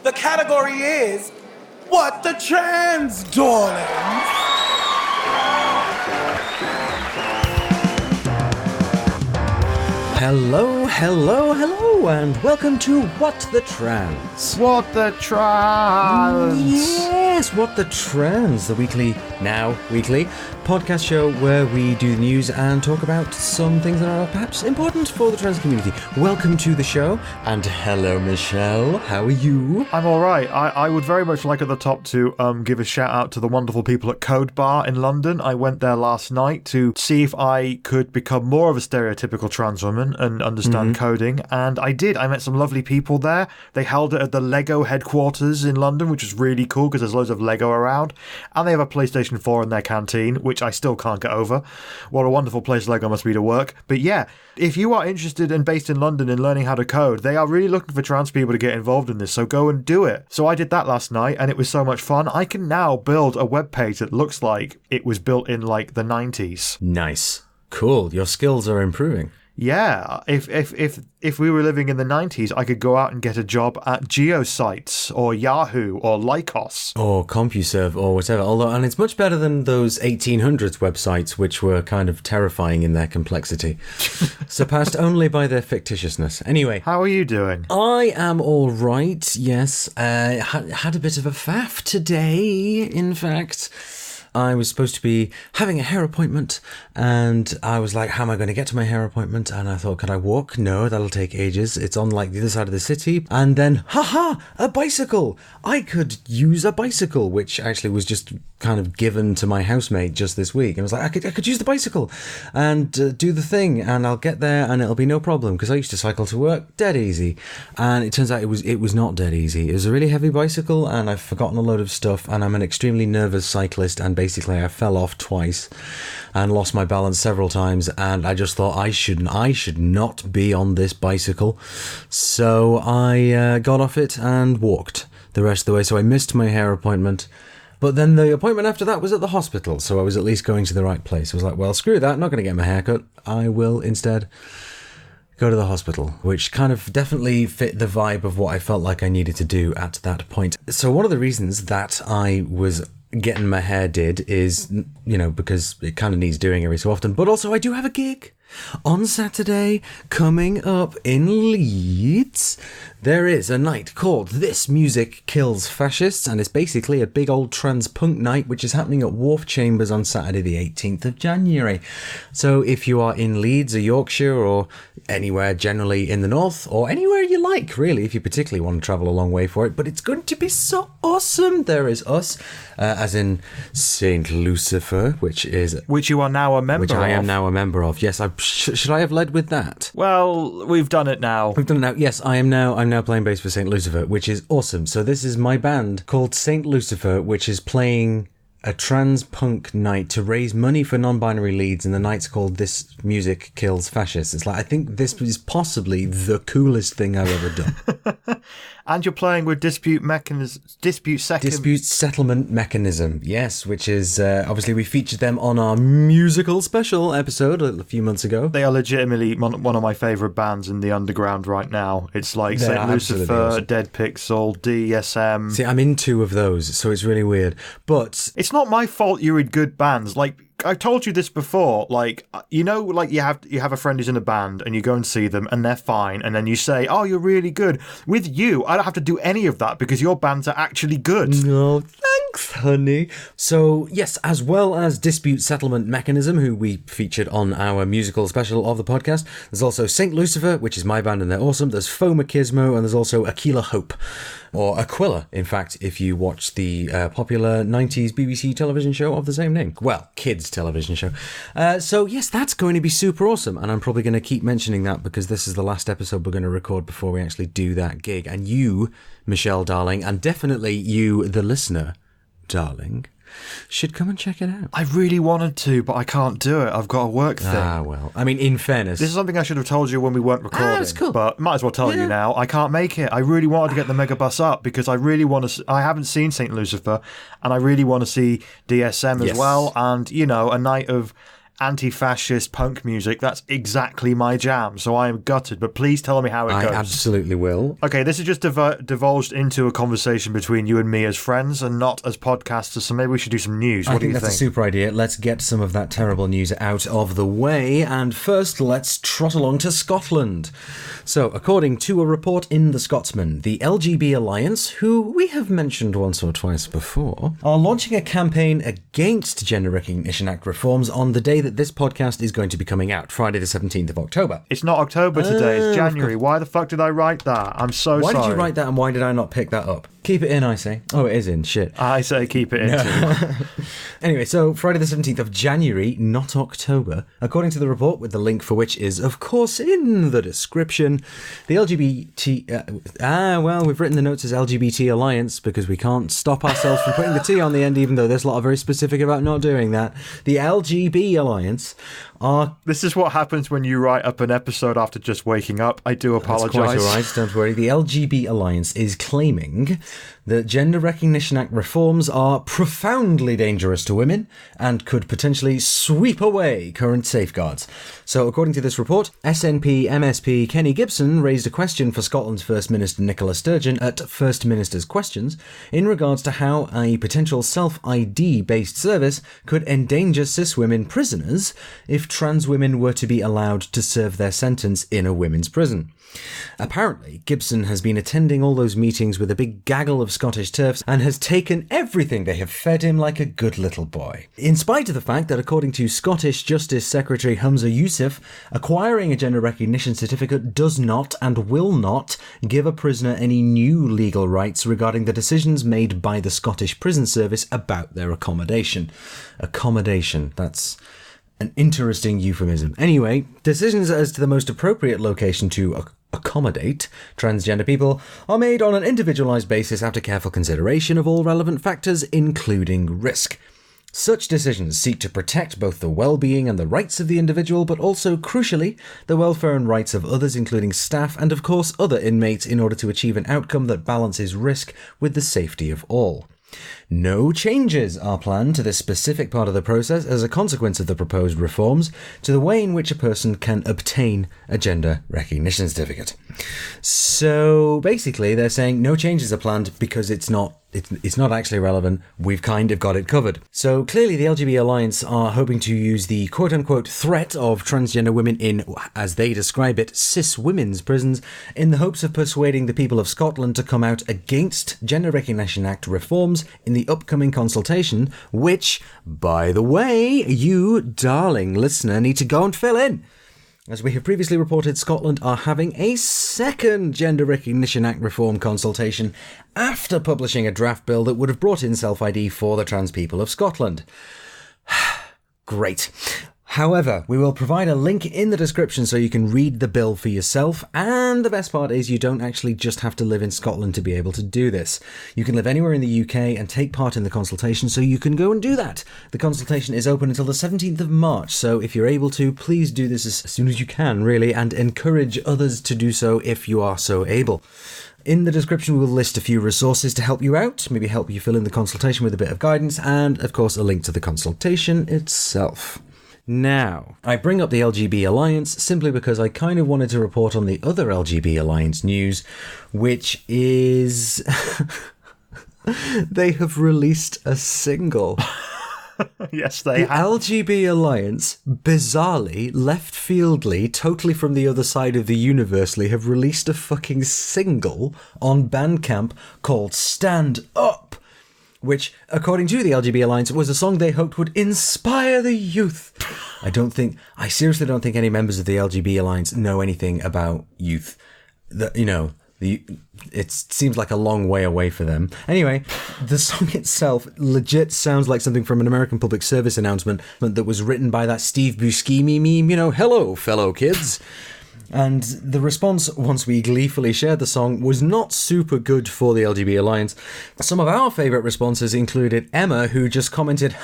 The category is What the Trans, darling? Hello, and welcome to What the Trans. What the Trans? Yes, What the Trans, the weekly podcast show where we do the news and talk about some things that are perhaps important for the trans community. Welcome to the show, and hello, Michelle. How are you? I'm all right. I would very much like at the top to give a shout out to the wonderful people at Code Bar in London. I went there last night to see if I could become more of a stereotypical trans woman and understand coding, and I did. I met some lovely people there. They held it at the Lego headquarters in London, which was really cool because there's loads of Lego around, and they have a PlayStation 4 in their canteen, which I still can't get over. What a wonderful place Lego must be to work. But yeah, if you are interested and based in London in learning how to code, they are really looking for trans people to get involved in this, so go and do it. So I did that last night, and it was so much fun. I can now build a web page that looks like it was built in like the 90s. Nice. Cool. Your skills are improving. Yeah, if we were living in the 90s, I could go out and get a job at Geosites or Yahoo or Lycos. Or CompuServe or whatever. And it's much better than those 1800s websites, which were kind of terrifying in their complexity. Surpassed only by their fictitiousness. Anyway. How are you doing? I am all right, yes. Had a bit of a faff today, in fact. I was supposed to be having a hair appointment, and I was like, how am I going to get to my hair appointment? And I thought, can I walk? No, that'll take ages. It's on like the other side of the city. And then, a bicycle. I could use a bicycle, which actually was just kind of given to my housemate just this week. And I was like, I could use the bicycle and do the thing, and I'll get there and it'll be no problem, because I used to cycle to work dead easy. And it turns out it was not dead easy. It was a really heavy bicycle, and I've forgotten a load of stuff, and I'm an extremely nervous cyclist, and basically I fell off twice and lost my balance several times, and I just thought I should not be on this bicycle. So I got off it and walked the rest of the way. So I missed my hair appointment. But then the appointment after that was at the hospital, so I was at least going to the right place. I was like, well, screw that, I'm not going to get my hair cut. I will instead go to the hospital, which kind of definitely fit the vibe of what I felt like I needed to do at that point. So one of the reasons that I was getting my hair did is, because it kind of needs doing every so often, but also I do have a gig on Saturday coming up in Leeds. There is a night called This Music Kills Fascists, and it's basically a big old trans punk night, which is happening at Wharf Chambers on Saturday the 18th of January. So if you are in Leeds or Yorkshire or anywhere generally in the north, or anywhere you like, really, if you particularly want to travel a long way for it, but it's going to be so awesome. There is us, as in St. Lucifer, which you are now a member of. Which I am now a member of. Yes, should I have led with that? Well, we've done it now. We've done it now. Yes, I'm now playing bass for St. Lucifer, which is awesome. So this is my band called St. Lucifer, which is playing a trans punk night to raise money for non-binary Leeds, and the night's called This Music Kills Fascists. It's like, I think this is possibly the coolest thing I've ever done. And you're playing with Dispute Settlement Mechanism, yes, which is, obviously we featured them on our musical special episode a few months ago. They are legitimately one of my favourite bands in the underground right now. It's like St. Lucifer, awesome. Dead Pixel, DSM. See, I'm in two of those, so it's really weird. But it's not my fault you're in good bands. Like, I've told you this before, like, you have a friend who's in a band and you go and see them and they're fine, and then you say, oh, you're really good. With you, I don't have to do any of that because your bands are actually good. No, thanks, honey. So, yes, as well as Dispute Settlement Mechanism, who we featured on our musical special of the podcast, there's also St. Lucifer, which is my band and they're awesome. There's Faux Machismo, and there's also Aquila Hope. Or Aquila, in fact, if you watch the popular 90s BBC television show of the same name. Well, kids television show. So, yes, that's going to be super awesome. And I'm probably going to keep mentioning that because this is the last episode we're going to record before we actually do that gig. And you, Michelle, darling, and definitely you, the listener, darling, should come and check it out. I really wanted to, but I can't do it. I've got a work thing. Ah, well. I mean, in fairness. This is something I should have told you when we weren't recording. That's cool. But might as well tell you now. I can't make it. I really wanted to get the Megabus up because I really want to... I haven't seen St. Lucifer, and I really want to see DSM as well. And, a night of anti-fascist punk music, that's exactly my jam. So I am gutted, but please tell me how it goes. I absolutely will. Okay, this is just divulged into a conversation between you and me as friends and not as podcasters, so maybe we should do some news. What do you think? That's a super idea. Let's get some of that terrible news out of the way, and first let's trot along to Scotland. So, according to a report in The Scotsman, the LGB Alliance, who we have mentioned once or twice before, are launching a campaign against Gender Recognition Act reforms on the day that this podcast is going to be coming out, Friday the 17th of October. It's not October today, it's January. Why the fuck did I write that? I'm so sorry. Why did you write that and why did I not pick that up? Keep it in, I say. Oh, it is in. Shit. I say keep it in too. Anyway, so Friday the 17th of January, not October, according to the report, with the link for which is, of course, in the description, the we've written the notes as LGBT Alliance because we can't stop ourselves from putting the T on the end, even though there's a lot of very specific about not doing that. The LGB Alliance are... This is what happens when you write up an episode after just waking up. I do apologise. That's quite all right, don't worry. The LGB Alliance is claiming that Gender Recognition Act reforms are profoundly dangerous to women and could potentially sweep away current safeguards. So, according to this report, SNP MSP Kenny Gibson raised a question for Scotland's First Minister Nicola Sturgeon at First Minister's Questions in regards to how a potential self-ID based service could endanger cis women prisoners if trans women were to be allowed to serve their sentence in a women's prison. Apparently, Gibson has been attending all those meetings with a big gaggle of Scottish TERFs and has taken everything they have fed him like a good little boy. In spite of the fact that, according to Scottish Justice Secretary Humza Yousaf, acquiring a gender recognition certificate does not and will not give a prisoner any new legal rights regarding the decisions made by the Scottish Prison Service about their accommodation. Accommodation, that's an interesting euphemism. Anyway, decisions as to the most appropriate location to accommodate transgender people are made on an individualised basis after careful consideration of all relevant factors, including risk. Such decisions seek to protect both the well-being and the rights of the individual, but also, crucially, the welfare and rights of others, including staff and, of course, other inmates, in order to achieve an outcome that balances risk with the safety of all. No changes are planned to this specific part of the process as a consequence of the proposed reforms to the way in which a person can obtain a gender recognition certificate. So basically they're saying no changes are planned because it's not actually relevant. We've kind of got it covered. So clearly the LGB Alliance are hoping to use the quote-unquote threat of transgender women in, as they describe it, cis women's prisons in the hopes of persuading the people of Scotland to come out against Gender Recognition Act reforms in the upcoming consultation, which, by the way, you, darling listener, need to go and fill in. As we have previously reported, Scotland are having a second Gender Recognition Act reform consultation after publishing a draft bill that would have brought in self-ID for the trans people of Scotland. Great. However, we will provide a link in the description so you can read the bill for yourself, and the best part is you don't actually just have to live in Scotland to be able to do this. You can live anywhere in the UK and take part in the consultation, so you can go and do that. The consultation is open until the 17th of March, so if you're able to, please do this as soon as you can, really, and encourage others to do so if you are so able. In the description, we'll list a few resources to help you out, maybe help you fill in the consultation with a bit of guidance, and, of course, a link to the consultation itself. Now, I bring up the LGB Alliance simply because I kind of wanted to report on the other LGB Alliance news, which is they have released a single. Yes, they have. The LGB Alliance, bizarrely, left-fieldly, totally from the other side of the universely, have released a fucking single on Bandcamp called Stand Up, which, according to the LGB Alliance, was a song they hoped would inspire the youth. I seriously don't think any members of the LGB Alliance know anything about youth. It seems like a long way away for them. Anyway, the song itself legit sounds like something from an American public service announcement that was written by that Steve Buscemi meme, hello, fellow kids. And the response, once we gleefully shared the song, was not super good for the LGB Alliance. Some of our favourite responses included Emma, who just commented,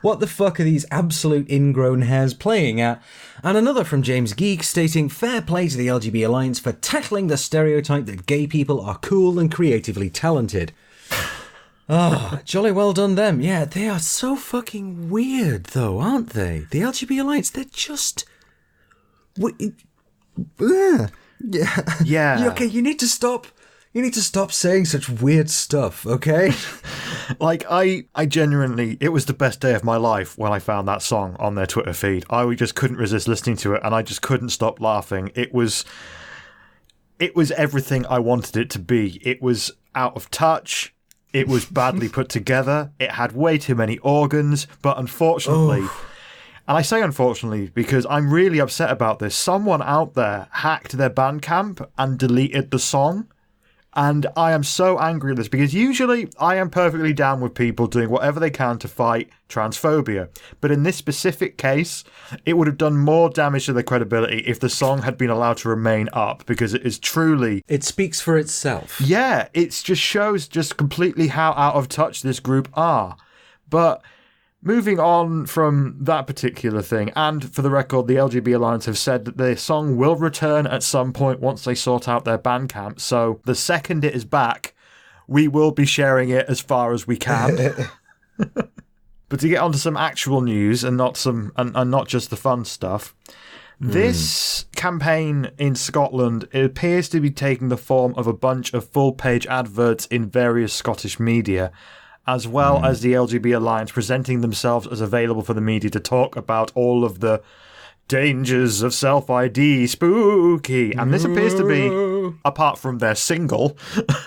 what the fuck are these absolute ingrown hairs playing at? And another from James Geek stating, fair play to the LGB Alliance for tackling the stereotype that gay people are cool and creatively talented. Oh, jolly well done them. Yeah, they are so fucking weird, though, aren't they? The LGB Alliance, they're just... Yeah. Yeah. Okay, you need to stop saying such weird stuff, okay? Like, I genuinely, it was the best day of my life when I found that song on their Twitter feed. I just couldn't resist listening to it, and I just couldn't stop laughing. It was everything I wanted it to be. It was out of touch. It was badly put together. It had way too many organs, but unfortunately... And I say unfortunately because I'm really upset about this. Someone out there hacked their Bandcamp and deleted the song. And I am so angry at this because usually I am perfectly down with people doing whatever they can to fight transphobia. But in this specific case, it would have done more damage to their credibility if the song had been allowed to remain up, because it is truly... It speaks for itself. Yeah, it just shows just completely how out of touch this group are. But... moving on from that particular thing, and for the record, the LGB Alliance have said that the song will return at some point once they sort out their Bandcamp, so the second it is back, we will be sharing it as far as we can. But to get onto some actual news and not just the fun stuff, this campaign in Scotland, it appears to be taking the form of a bunch of full-page adverts in various Scottish media, as well as the LGB Alliance presenting themselves as available for the media to talk about all of the dangers of self-ID, spooky. And this appears to be, apart from their single,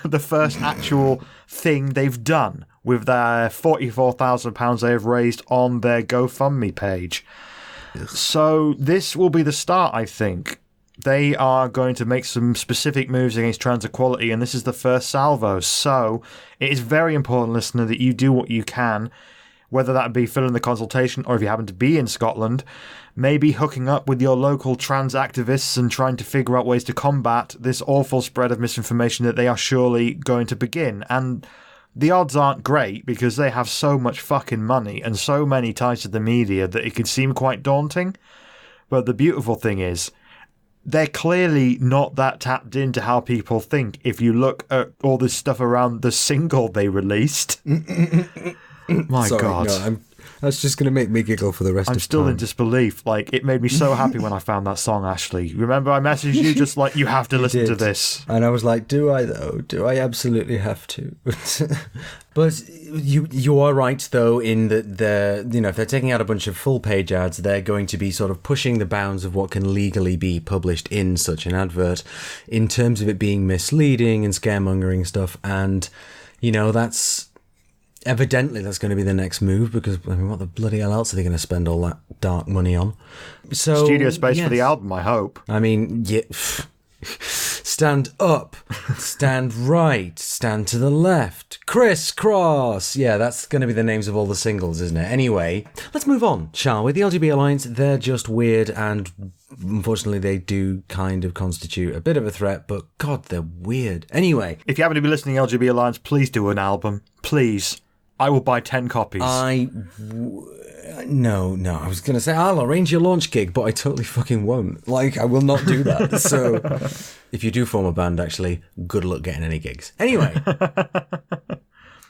the first actual thing they've done with their £44,000 they have raised on their GoFundMe page. So this will be the start, I think. They are going to make some specific moves against trans equality, and this is the first salvo. So it is very important, listener, that you do what you can, whether that be fill in the consultation or if you happen to be in Scotland, maybe hooking up with your local trans activists and trying to figure out ways to combat this awful spread of misinformation that they are surely going to begin. And the odds aren't great because they have so much fucking money and so many ties to the media that it can seem quite daunting. But the beautiful thing is, they're clearly not that tapped into how people think if you look at all this stuff around the single they released. My God. No, that's just going to make me giggle for the rest of the time. I'm still in disbelief. Like, it made me so happy when I found that song, Ashley. Remember I messaged you just like, you have to listen to this. And I was like, do I though? Do I absolutely have to? But you are right though in that if they're taking out a bunch of full page ads, they're going to be sort of pushing the bounds of what can legally be published in such an advert in terms of it being misleading and scaremongering stuff. And that's evidently that's going to be the next move, because I mean, what the bloody hell else are they going to spend all that dark money on? So studio space for the album, I hope. I mean, yeah. Stand up, stand right, stand to the left, crisscross. Yeah, that's going to be the names of all the singles, isn't it? Anyway, let's move on, shall we? The LGB Alliance, they're just weird, and unfortunately they do kind of constitute a bit of a threat, but God, they're weird. Anyway. If you happen to be listening to LGB Alliance, please do an album. Please. I will buy 10 copies. No, I was going to say I'll arrange your launch gig, but I totally fucking won't. Like, I will not do that. So, if you do form a band, actually, good luck getting any gigs. Anyway.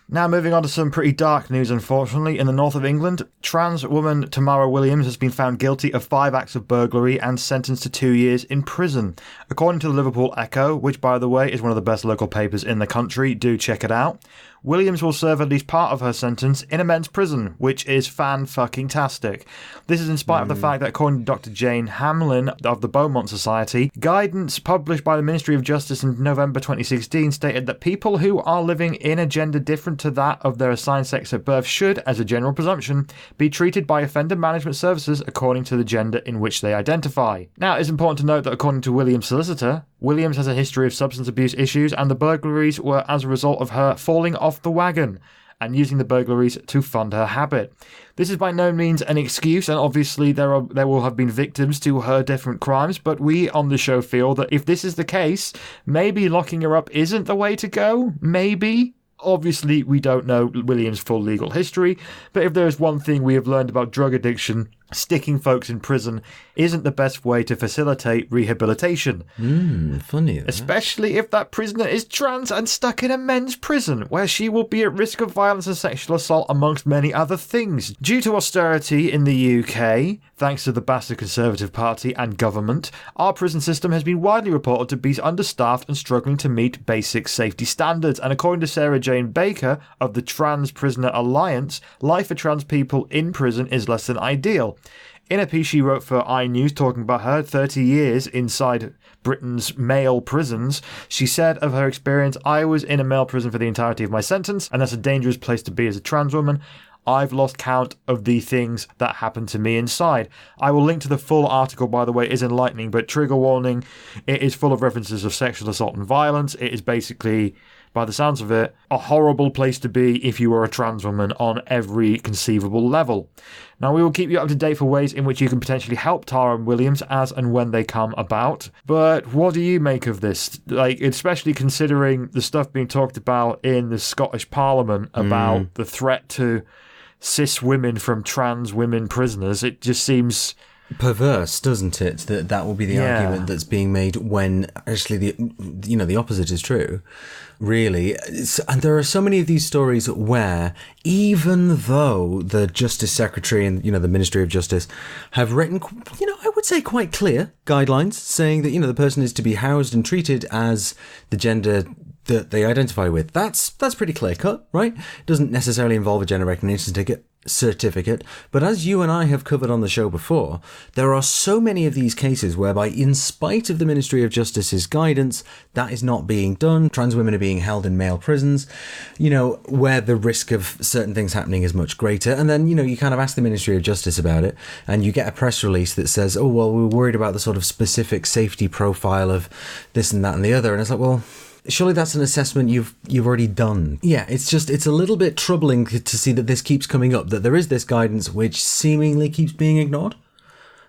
Now moving on to some pretty dark news, unfortunately. In the north of England, trans woman Tamara Williams has been found guilty of 5 acts of burglary and sentenced to 2 years in prison. According to the Liverpool Echo, which by the way is one of the best local papers in the country, do check it out, Williams will serve at least part of her sentence in a men's prison, which is fan-fucking-tastic. This is in spite of the fact that, according to Dr. Jane Hamlin of the Beaumont Society, guidance published by the Ministry of Justice in November 2016 stated that people who are living in a gender different to that of their assigned sex at birth should, as a general presumption, be treated by offender management services according to the gender in which they identify. Now, it's important to note that according to Williams' solicitor, Williams has a history of substance abuse issues, and the burglaries were as a result of her falling off the wagon and using the burglaries to fund her habit. This is by no means an excuse, and obviously there will have been victims to her different crimes, but we on the show feel that if this is the case, maybe locking her up isn't the way to go. Maybe. Obviously, we don't know Williams' full legal history, but if there is one thing we have learned about drug addiction sticking folks in prison isn't the best way to facilitate rehabilitation. Funny. Especially if that prisoner is trans and stuck in a men's prison, where she will be at risk of violence and sexual assault, amongst many other things. Due to austerity in the UK, thanks to the bastard Conservative Party and government, our prison system has been widely reported to be understaffed and struggling to meet basic safety standards. And according to Sarah Jane Baker of the Trans Prisoner Alliance, life for trans people in prison is less than ideal. In a piece she wrote for iNews talking about her 30 years inside Britain's male prisons, she said of her experience, "I was in a male prison for the entirety of my sentence, and that's a dangerous place to be as a trans woman. I've lost count of the things that happened to me inside." I will link to the full article, by the way. It is enlightening, but trigger warning, it is full of references of sexual assault and violence. It is basically, by the sounds of it, a horrible place to be if you are a trans woman on every conceivable level. Now, we will keep you up to date for ways in which you can potentially help Tara and Williams as and when they come about. But what do you make of this? Like, especially considering the stuff being talked about in the Scottish Parliament about the threat to cis women from trans women prisoners. It just seems perverse, doesn't it? That will be the argument that's being made when actually the opposite is true. Really, and there are so many of these stories where, even though the Justice Secretary and the Ministry of Justice have written, I would say quite clear guidelines saying that the person is to be housed and treated as the gender that they identify with. That's pretty clear cut, right? It doesn't necessarily involve a gender recognition certificate, but as you and I have covered on the show before, there are so many of these cases whereby, in spite of the Ministry of Justice's guidance, that is not being done. Trans women are being held in male prisons, where the risk of certain things happening is much greater. And then, you kind of ask the Ministry of Justice about it, and you get a press release that says, oh, well, we're worried about the sort of specific safety profile of this and that and the other. And it's like, well, surely that's an assessment you've already done. Yeah, it's a little bit troubling to see that this keeps coming up, that there is this guidance which seemingly keeps being ignored.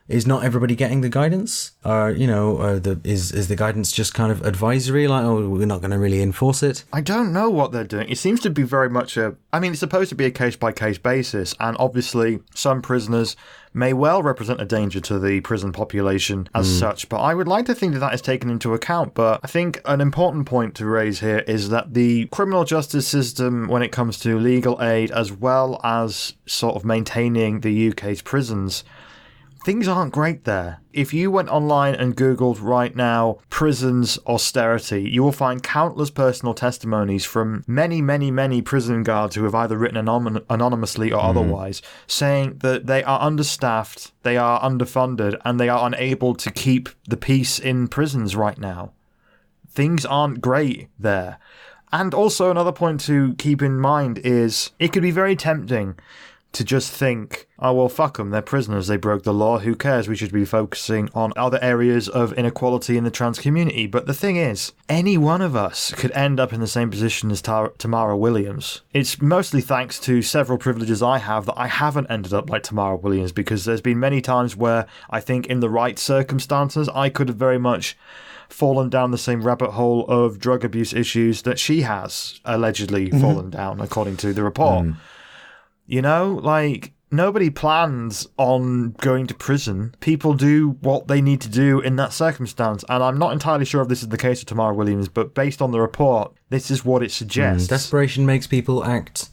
Is not everybody getting the guidance? Or, is the guidance just kind of advisory, like, oh, we're not going to really enforce it? I don't know what they're doing. It seems to be very much it's supposed to be a case-by-case basis, and obviously some prisoners may well represent a danger to the prison population as such, but I would like to think that is taken into account. But I think an important point to raise here is that the criminal justice system, when it comes to legal aid, as well as sort of maintaining the UK's prisons, things aren't great there. If you went online and Googled right now, prisons austerity, you will find countless personal testimonies from many, many, many prison guards who have either written anonymously or otherwise, saying that they are understaffed, they are underfunded, and they are unable to keep the peace in prisons right now. Things aren't great there. And also another point to keep in mind is it could be very tempting to just think, oh, well, fuck them, they're prisoners, they broke the law, who cares, we should be focusing on other areas of inequality in the trans community. But the thing is, any one of us could end up in the same position as Tamara Williams. It's mostly thanks to several privileges I have that I haven't ended up like Tamara Williams, because there's been many times where I think in the right circumstances I could have very much fallen down the same rabbit hole of drug abuse issues that she has allegedly fallen down, according to the report. Nobody plans on going to prison. People do what they need to do in that circumstance. And I'm not entirely sure if this is the case with Tamara Williams, but based on the report, this is what it suggests. Desperation makes people act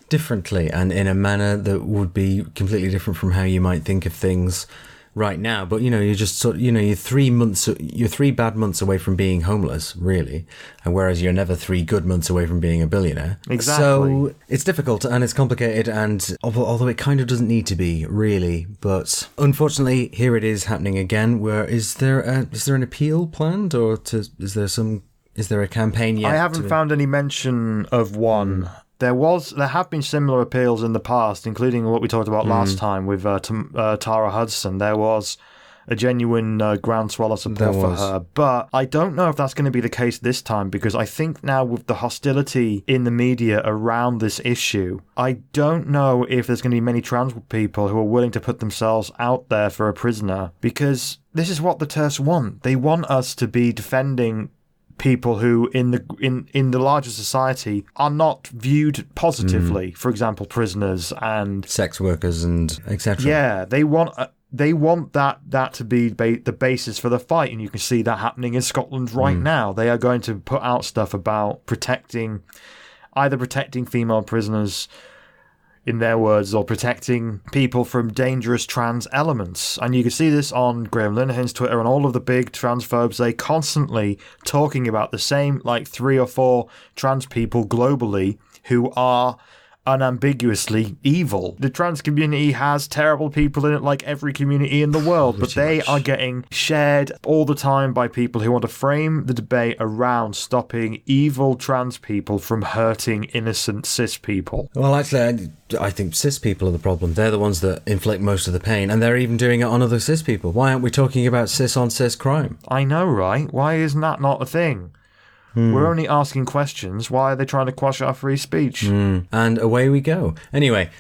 differently and in a manner that would be completely different from how you might think of things right now. But you're just you're 3 bad months away from being homeless, really, and whereas you're never 3 good months away from being a billionaire. Exactly. So it's difficult and it's complicated, and although it kind of doesn't need to be, really, but unfortunately here it is happening again. Where is there an appeal planned, or is there a campaign yet? I haven't found any mention of one. There have been similar appeals in the past, including what we talked about last time with Tara Hudson. There was a genuine groundswell of support for her. But I don't know if that's going to be the case this time, because I think now with the hostility in the media around this issue, I don't know if there's going to be many trans people who are willing to put themselves out there for a prisoner, because this is what the TERFs want. They want us to be defending people who in the larger society are not viewed positively. For example, prisoners and sex workers and etc. Yeah, they want that to be the basis for the fight, and you can see that happening in Scotland right now. They are going to put out stuff about protecting female prisoners, in their words, or protecting people from dangerous trans elements. And you can see this on Graham Linehan's Twitter and all of the big transphobes. They constantly talking about the same, like 3 or 4 trans people globally who are unambiguously evil. The trans community has terrible people in it, like every community in the world, but they are getting shared all the time by people who want to frame the debate around stopping evil trans people from hurting innocent cis people. Well, actually, I think cis people are the problem. They're the ones that inflict most of the pain, and they're even doing it on other cis people. Why aren't we talking about cis on cis crime? I know, right? Why isn't that not a thing? We're only asking questions. Why are they trying to quash our free speech? And away we go. Anyway,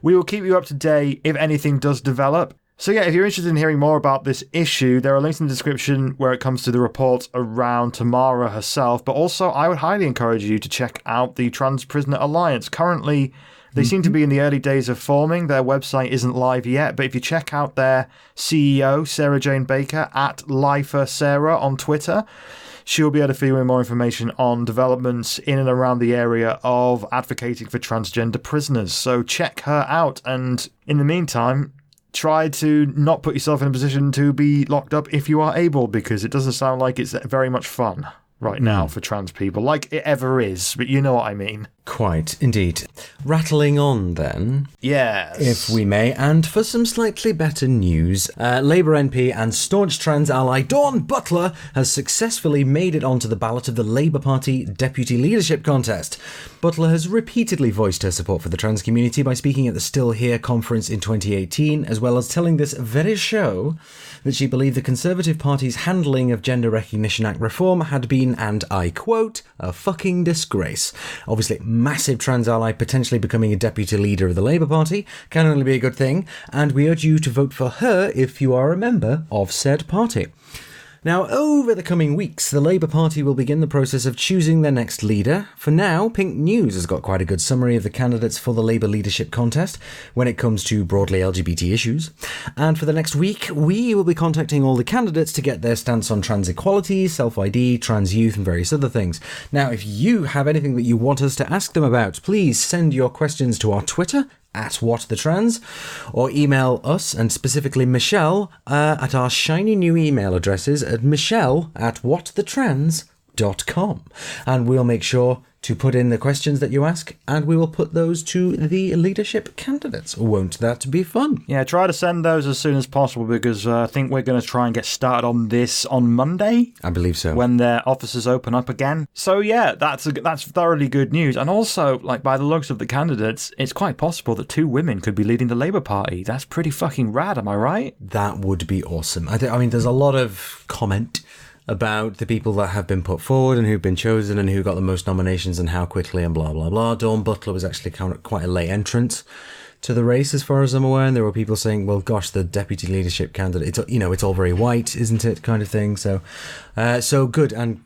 we will keep you up to date if anything does develop. So yeah, if you're interested in hearing more about this issue, there are links in the description where it comes to the reports around Tamara herself. But also, I would highly encourage you to check out the Trans Prisoner Alliance. Currently, they seem to be in the early days of forming. Their website isn't live yet, but if you check out their CEO, Sarah Jane Baker, at LiferSarah on Twitter, she'll be able to fill you in more information on developments in and around the area of advocating for transgender prisoners. So check her out, and in the meantime, try to not put yourself in a position to be locked up if you are able, because it doesn't sound like it's very much fun right now for trans people, like it ever is, but you know what I mean. Quite, indeed. Rattling on then. Yes. If we may, and for some slightly better news, Labour MP and staunch trans ally Dawn Butler has successfully made it onto the ballot of the Labour Party Deputy Leadership Contest. Butler has repeatedly voiced her support for the trans community by speaking at the Still Here conference in 2018, as well as telling this very show that she believed the Conservative Party's handling of Gender Recognition Act reform had been, and I quote, a fucking disgrace. Obviously, massive trans ally potentially becoming a deputy leader of the Labour Party can only be a good thing, and we urge you to vote for her if you are a member of said party. Now, over the coming weeks, the Labour Party will begin the process of choosing their next leader. For now, Pink News has got quite a good summary of the candidates for the Labour leadership contest when it comes to broadly LGBT issues. And for the next week, we will be contacting all the candidates to get their stance on trans equality, self-ID, trans youth, and various other things. Now, if you have anything that you want us to ask them about, please send your questions to our Twitter, at @WhatTheTrans, or email us, and specifically Michelle, at our shiny new email addresses at michelle@whatthetrans.com. And we'll make sure to put in the questions that you ask, and we will put those to the leadership candidates. Won't that be fun? Yeah, try to send those as soon as possible, because I think we're going to try and get started on this on Monday. I believe so. When their offices open up again. So yeah, that's thoroughly good news. And also, like, by the looks of the candidates, it's quite possible that 2 women could be leading the Labour Party. That's pretty fucking rad, am I right? That would be awesome. I mean, there's a lot of comment about the people that have been put forward and who've been chosen and who got the most nominations and how quickly and blah, blah, blah. Dawn Butler was actually quite a late entrant to the race, as far as I'm aware, and there were people saying, well, gosh, the deputy leadership candidate, it's all very white, isn't it, kind of thing. So good, and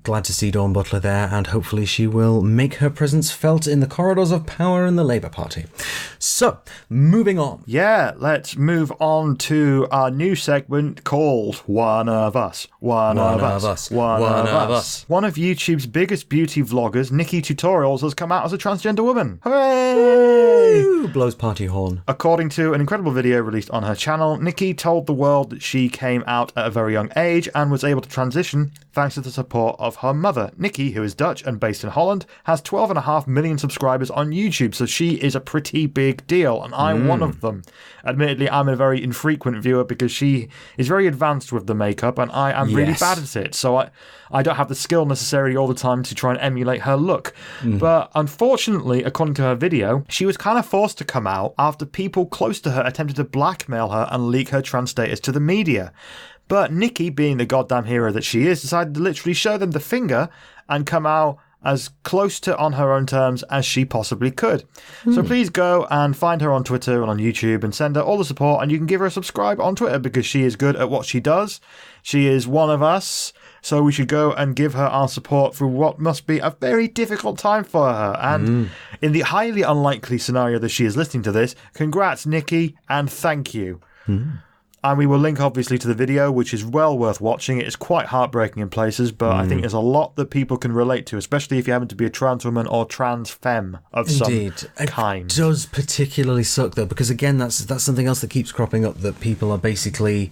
glad to see Dawn Butler there, and hopefully she will make her presence felt in the corridors of power in the Labour Party. So, moving on. Yeah, let's move on to our new segment called One of Us. One of Us. One of Us. One of YouTube's biggest beauty vloggers, Nikki Tutorials, has come out as a transgender woman. Hooray! Woo! Blows party horn. According to an incredible video released on her channel, Nikki told the world that she came out at a very young age and was able to transition thanks to the support of her mother. Nikki, who is Dutch and based in Holland, has 12.5 million subscribers on YouTube, so she is a pretty big deal, and I'm one of them. Admittedly, I'm a very infrequent viewer because she is very advanced with the makeup, and I am really bad at it, so I don't have the skill necessarily all the time to try and emulate her look. But unfortunately, according to her video, she was kind of forced to come out after people close to her attempted to blackmail her and leak her trans status to the media. But Nikki, being the goddamn hero that she is, decided to literally show them the finger and come out as close to on her own terms as she possibly could. So please go and find her on Twitter and on YouTube and send her all the support, and you can give her a subscribe on Twitter because she is good at what she does. She is one of us, so we should go and give her our support through what must be a very difficult time for her. And in the highly unlikely scenario that she is listening to this, congrats, Nikki, and thank you. And we will link, obviously, to the video, which is well worth watching. It is quite heartbreaking in places, but I think there's a lot that people can relate to, especially if you happen to be a trans woman or trans femme of some kind. It does particularly suck, though, because, again, that's something else that keeps cropping up, that people are basically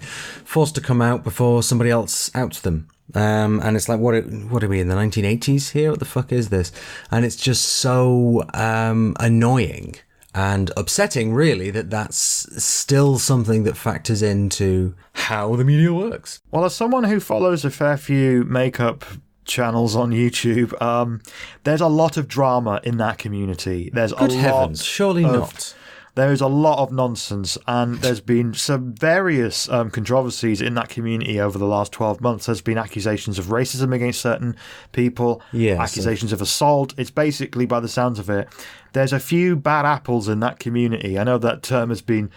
forced to come out before somebody else outs them. And it's like, what are we in the 1980s here? What the fuck is this? And it's just so annoying and upsetting, really, that's still something that factors into how the media works. Well, as someone who follows a fair few makeup channels on YouTube, there's a lot of drama in that community. Good heavens, surely not. There is a lot of nonsense, and there's been some various controversies in that community over the last 12 months. There's been accusations of racism against certain people, accusations of assault. It's basically, by the sounds of it, there's a few bad apples in that community. I know that term has been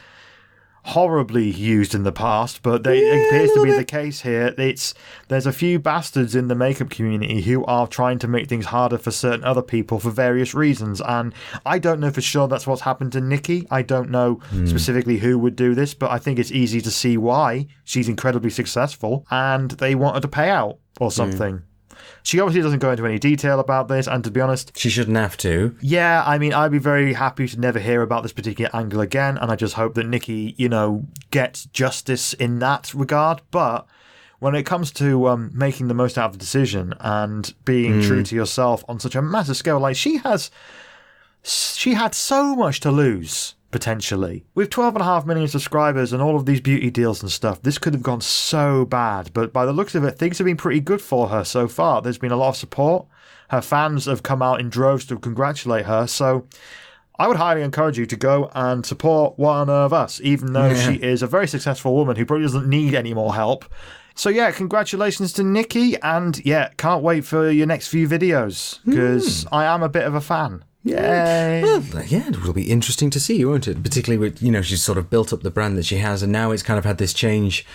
horribly used in the past, but it appears to be the case here. There's a few bastards in the makeup community who are trying to make things harder for certain other people for various reasons, and I don't know for sure that's what's happened to Nikki. I don't know specifically who would do this, but I think it's easy to see why. She's incredibly successful, and they wanted a payout or something. She obviously doesn't go into any detail about this, and to be honest, she shouldn't have to. Yeah, I mean, I'd be very happy to never hear about this particular angle again, and I just hope that Nikki, gets justice in that regard. But when it comes to making the most out of the decision and being true to yourself on such a massive scale, like she had so much to lose. Potentially. With 12.5 million subscribers and all of these beauty deals and stuff, this could have gone so bad. But by the looks of it, things have been pretty good for her so far. There's been a lot of support. Her fans have come out in droves to congratulate her. So I would highly encourage you to go and support one of us, even though she is a very successful woman who probably doesn't need any more help. So yeah, congratulations to Nikki. And yeah, can't wait for your next few videos because I am a bit of a fan. Yay! Well, yeah, it will be interesting to see, won't it? Particularly with, she's sort of built up the brand that she has, and now it's kind of had this change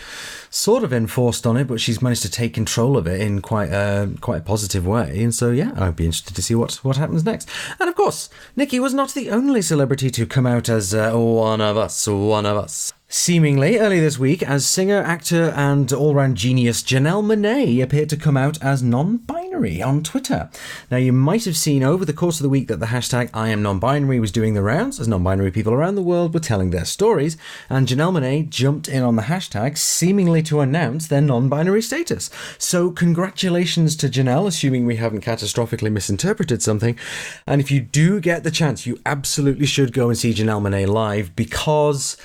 sort of enforced on it, but she's managed to take control of it in quite a positive way. And so, yeah, I'd be interested to see what happens next. And of course, Nikki was not the only celebrity to come out as one of us. Seemingly, early this week, as singer, actor, and all-round genius Janelle Monáe appeared to come out as non-binary on Twitter. Now, you might have seen over the course of the week that the hashtag #IamNonBinary was doing the rounds, as non-binary people around the world were telling their stories, and Janelle Monáe jumped in on the hashtag, seemingly to announce their non-binary status. So, congratulations to Janelle, assuming we haven't catastrophically misinterpreted something. And if you do get the chance, you absolutely should go and see Janelle Monáe live, because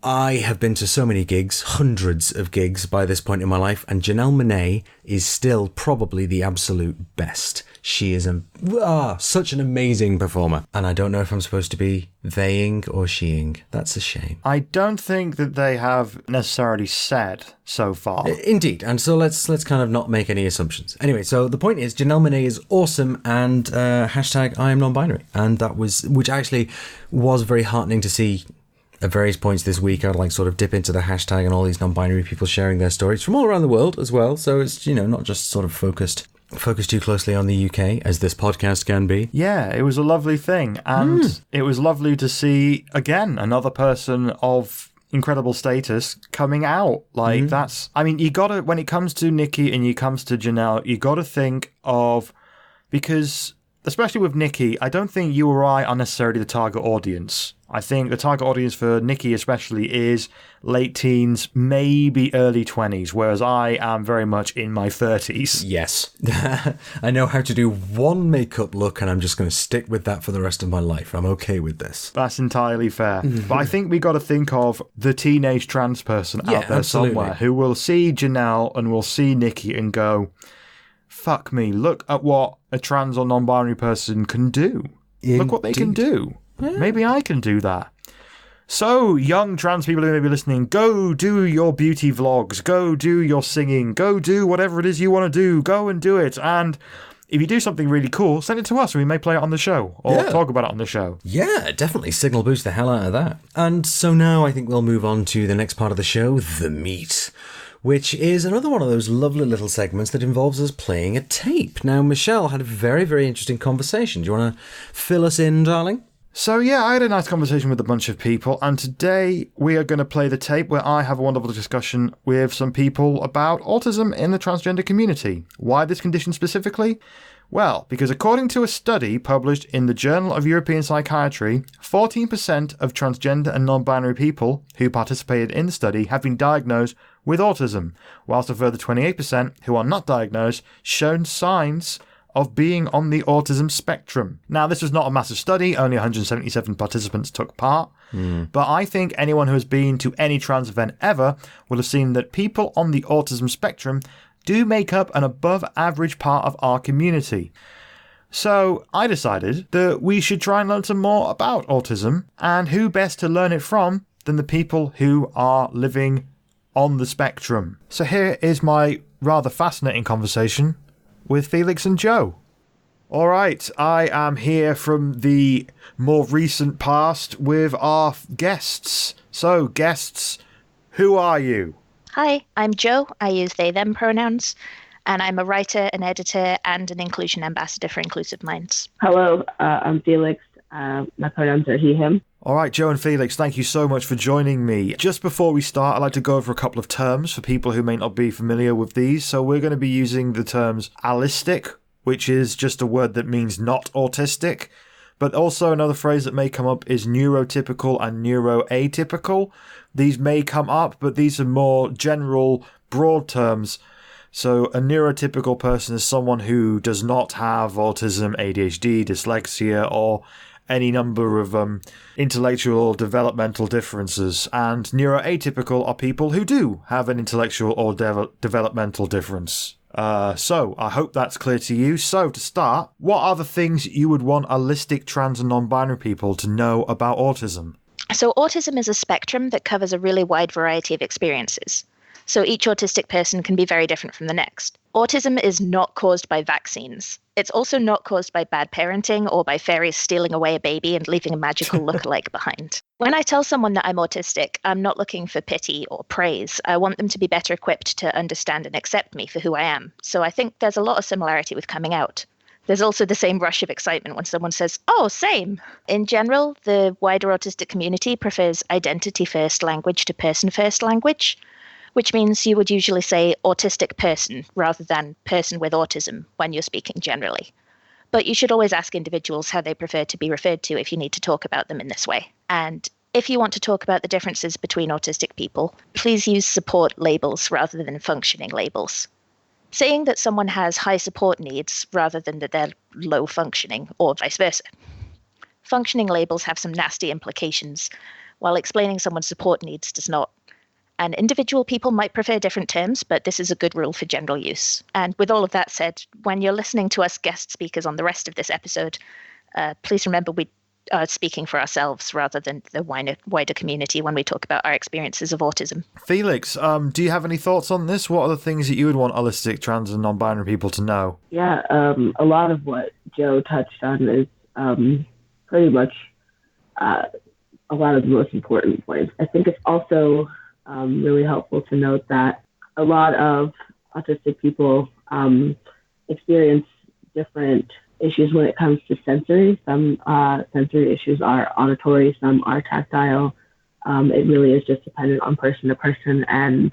I have been to so many gigs, hundreds of gigs by this point in my life, and Janelle Monáe is still probably the absolute best. She is such an amazing performer. And I don't know if I'm supposed to be theying or sheing. That's a shame. I don't think that they have necessarily said so far. Indeed. And so let's kind of not make any assumptions. Anyway, so the point is Janelle Monáe is awesome, and hashtag #IamNonBinary. And which actually was very heartening to see. At various points this week, I'd sort of dip into the hashtag and all these non-binary people sharing their stories from all around the world as well. So it's, not just sort of focused too closely on the UK as this podcast can be. Yeah, it was a lovely thing. And it was lovely to see, again, another person of incredible status coming out. You gotta, when it comes to Nikki and it comes to Janelle, you gotta think of, because especially with Nikki, I don't think you or I are necessarily the target audience. I think the target audience for Nikki especially is late teens, maybe early 20s, whereas I am very much in my 30s. Yes. I know how to do one makeup look, and I'm just going to stick with that for the rest of my life. I'm okay with this. That's entirely fair. But I think we got to think of the teenage trans person out there somewhere who will see Janelle and will see Nikki and go, fuck me, look at what a trans or non-binary person can do. Look what they can do. Yeah. Maybe I can do that. So, young trans people who may be listening, go do your beauty vlogs, go do your singing, go do whatever it is you want to do, go and do it. And if you do something really cool, send it to us and we may play it on the show or talk about it on the show. Yeah, definitely signal boost the hell out of that. And so now I think we'll move on to the next part of the show, the meat, which is another one of those lovely little segments that involves us playing a tape. Now, Michelle had a very, very interesting conversation. Do you want to fill us in, darling? So yeah, I had a nice conversation with a bunch of people, and today we are going to play the tape where I have a wonderful discussion with some people about autism in the transgender community. Why this condition specifically? Well, because according to a study published in the Journal of European Psychiatry, 14% of transgender and non-binary people who participated in the study have been diagnosed with autism, whilst a further 28% who are not diagnosed shown signs of being on the autism spectrum. Now, this was not a massive study, only 177 participants took part, but I think anyone who has been to any trans event ever will have seen that people on the autism spectrum do make up an above average part of our community. So I decided that we should try and learn some more about autism, and who best to learn it from than the people who are living on the spectrum. So here is my rather fascinating conversation with Felix and Jo. All right, I am here from the more recent past with our guests. So, guests, who are you? Hi, I'm Jo. I use they, them pronouns, and I'm a writer, an editor, and an inclusion ambassador for Inclusive Minds. Hello, I'm Felix. My pronouns are he, him. All right, Jo and Felix, thank you so much for joining me. Just before we start, I'd like to go over a couple of terms for people who may not be familiar with these. So we're going to be using the terms allistic, which is just a word that means not autistic. But also another phrase that may come up is neurotypical and neuroatypical. These may come up, but these are more general, broad terms. So a neurotypical person is someone who does not have autism, ADHD, dyslexia, or any number of intellectual or developmental differences. And neuroatypical are people who do have an intellectual or developmental difference. So I hope that's clear to you. So to start, what are the things you would want allistic, trans and non-binary people to know about autism? So autism is a spectrum that covers a really wide variety of experiences. So each autistic person can be very different from the next. Autism is not caused by vaccines. It's also not caused by bad parenting or by fairies stealing away a baby and leaving a magical lookalike behind. When I tell someone that I'm autistic, I'm not looking for pity or praise. I want them to be better equipped to understand and accept me for who I am. So I think there's a lot of similarity with coming out. There's also the same rush of excitement when someone says, oh, same. In general, the wider autistic community prefers identity-first language to person-first language, which means you would usually say autistic person rather than person with autism when you're speaking generally. But you should always ask individuals how they prefer to be referred to if you need to talk about them in this way. And if you want to talk about the differences between autistic people, please use support labels rather than functioning labels. Saying that someone has high support needs rather than that they're low functioning, or vice versa. Functioning labels have some nasty implications, while explaining someone's support needs does not. And individual people might prefer different terms, but this is a good rule for general use. And with all of that said, when you're listening to us guest speakers on the rest of this episode, please remember we are speaking for ourselves rather than the wider community when we talk about our experiences of autism. Felix, do you have any thoughts on this? What are the things that you would want allistic, trans and non-binary people to know? Yeah, a lot of what Jo touched on is pretty much a lot of the most important points. I think it's also really helpful to note that a lot of autistic people experience different issues when it comes to sensory. Some sensory issues are auditory, some are tactile. It really is just dependent on person to person. And,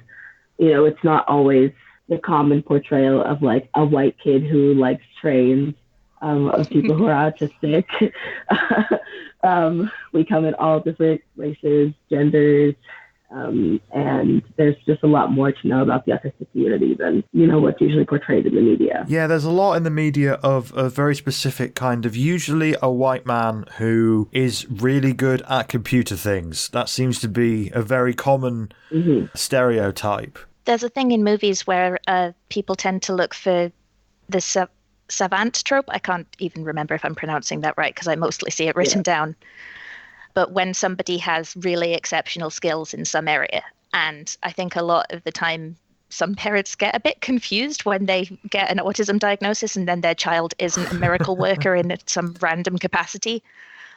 you know, it's not always the common portrayal of like a white kid who likes trains, of people who are autistic. We come in all different races, genders, and there's just a lot more to know about the autistic community than, you know, what's usually portrayed in the media. Yeah, there's a lot in the media of a very specific kind of, usually a white man who is really good at computer things. That seems to be a very common stereotype. There's a thing in movies where people tend to look for the savant trope. I can't even remember if I'm pronouncing that right because I mostly see it written down. But when somebody has really exceptional skills in some area, and I think a lot of the time some parents get a bit confused when they get an autism diagnosis and then their child isn't a miracle worker in some random capacity,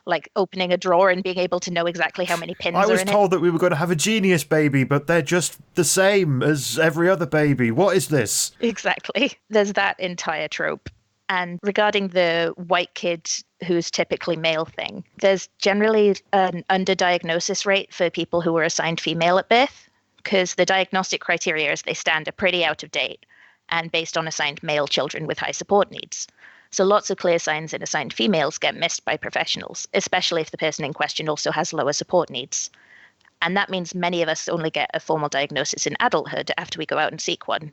like opening a drawer and being able to know exactly how many pins are in it. I was told that we were going to have a genius baby, but they're just the same as every other baby. What is this? Exactly. There's that entire trope. And regarding the white kid who's typically male thing, there's generally an underdiagnosis rate for people who were assigned female at birth, because the diagnostic criteria as they stand are pretty out of date and based on assigned male children with high support needs. So lots of clear signs in assigned females get missed by professionals, especially if the person in question also has lower support needs. And that means many of us only get a formal diagnosis in adulthood after we go out and seek one.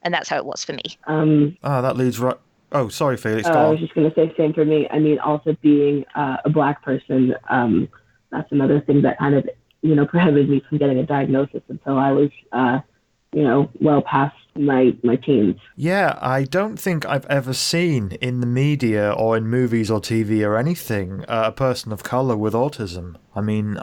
And that's how it was for me. That leads right... Oh, sorry, Felix. Go on. I was just going to say same for me. I mean, also being a Black person, that's another thing that kind of, prohibited me from getting a diagnosis until I was, well past my teens. Yeah, I don't think I've ever seen in the media or in movies or TV or anything a person of colour with autism. I mean,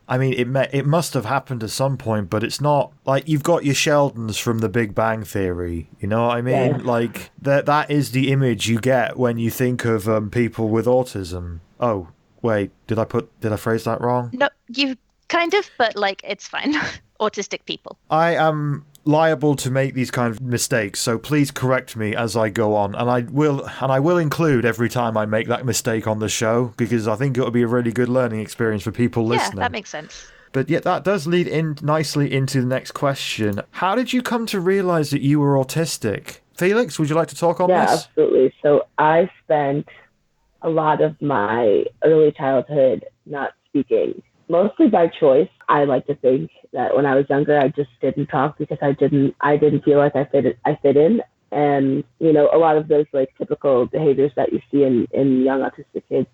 it must have happened at some point, but it's not like you've got your Sheldons from The Big Bang Theory. You know what I mean? Yeah. Like that is the image you get when you think of people with autism. Oh, wait, did I phrase that wrong? No, you kind of, but it's fine. Autistic people. I am liable to make these kind of mistakes, so please correct me as I go on, and I will include every time I make that mistake on the show, because I think it'll be a really good learning experience for people listening. Yeah, that makes sense. But yeah, that does lead in nicely into the next question. How did you come to realize that you were autistic? Felix, would you like to talk on this? Yeah, absolutely. So I spent a lot of my early childhood not speaking, mostly by choice. I like to think that when I was younger, I just didn't talk because I didn't feel like I fit in. And, a lot of those typical behaviors that you see in young autistic kids,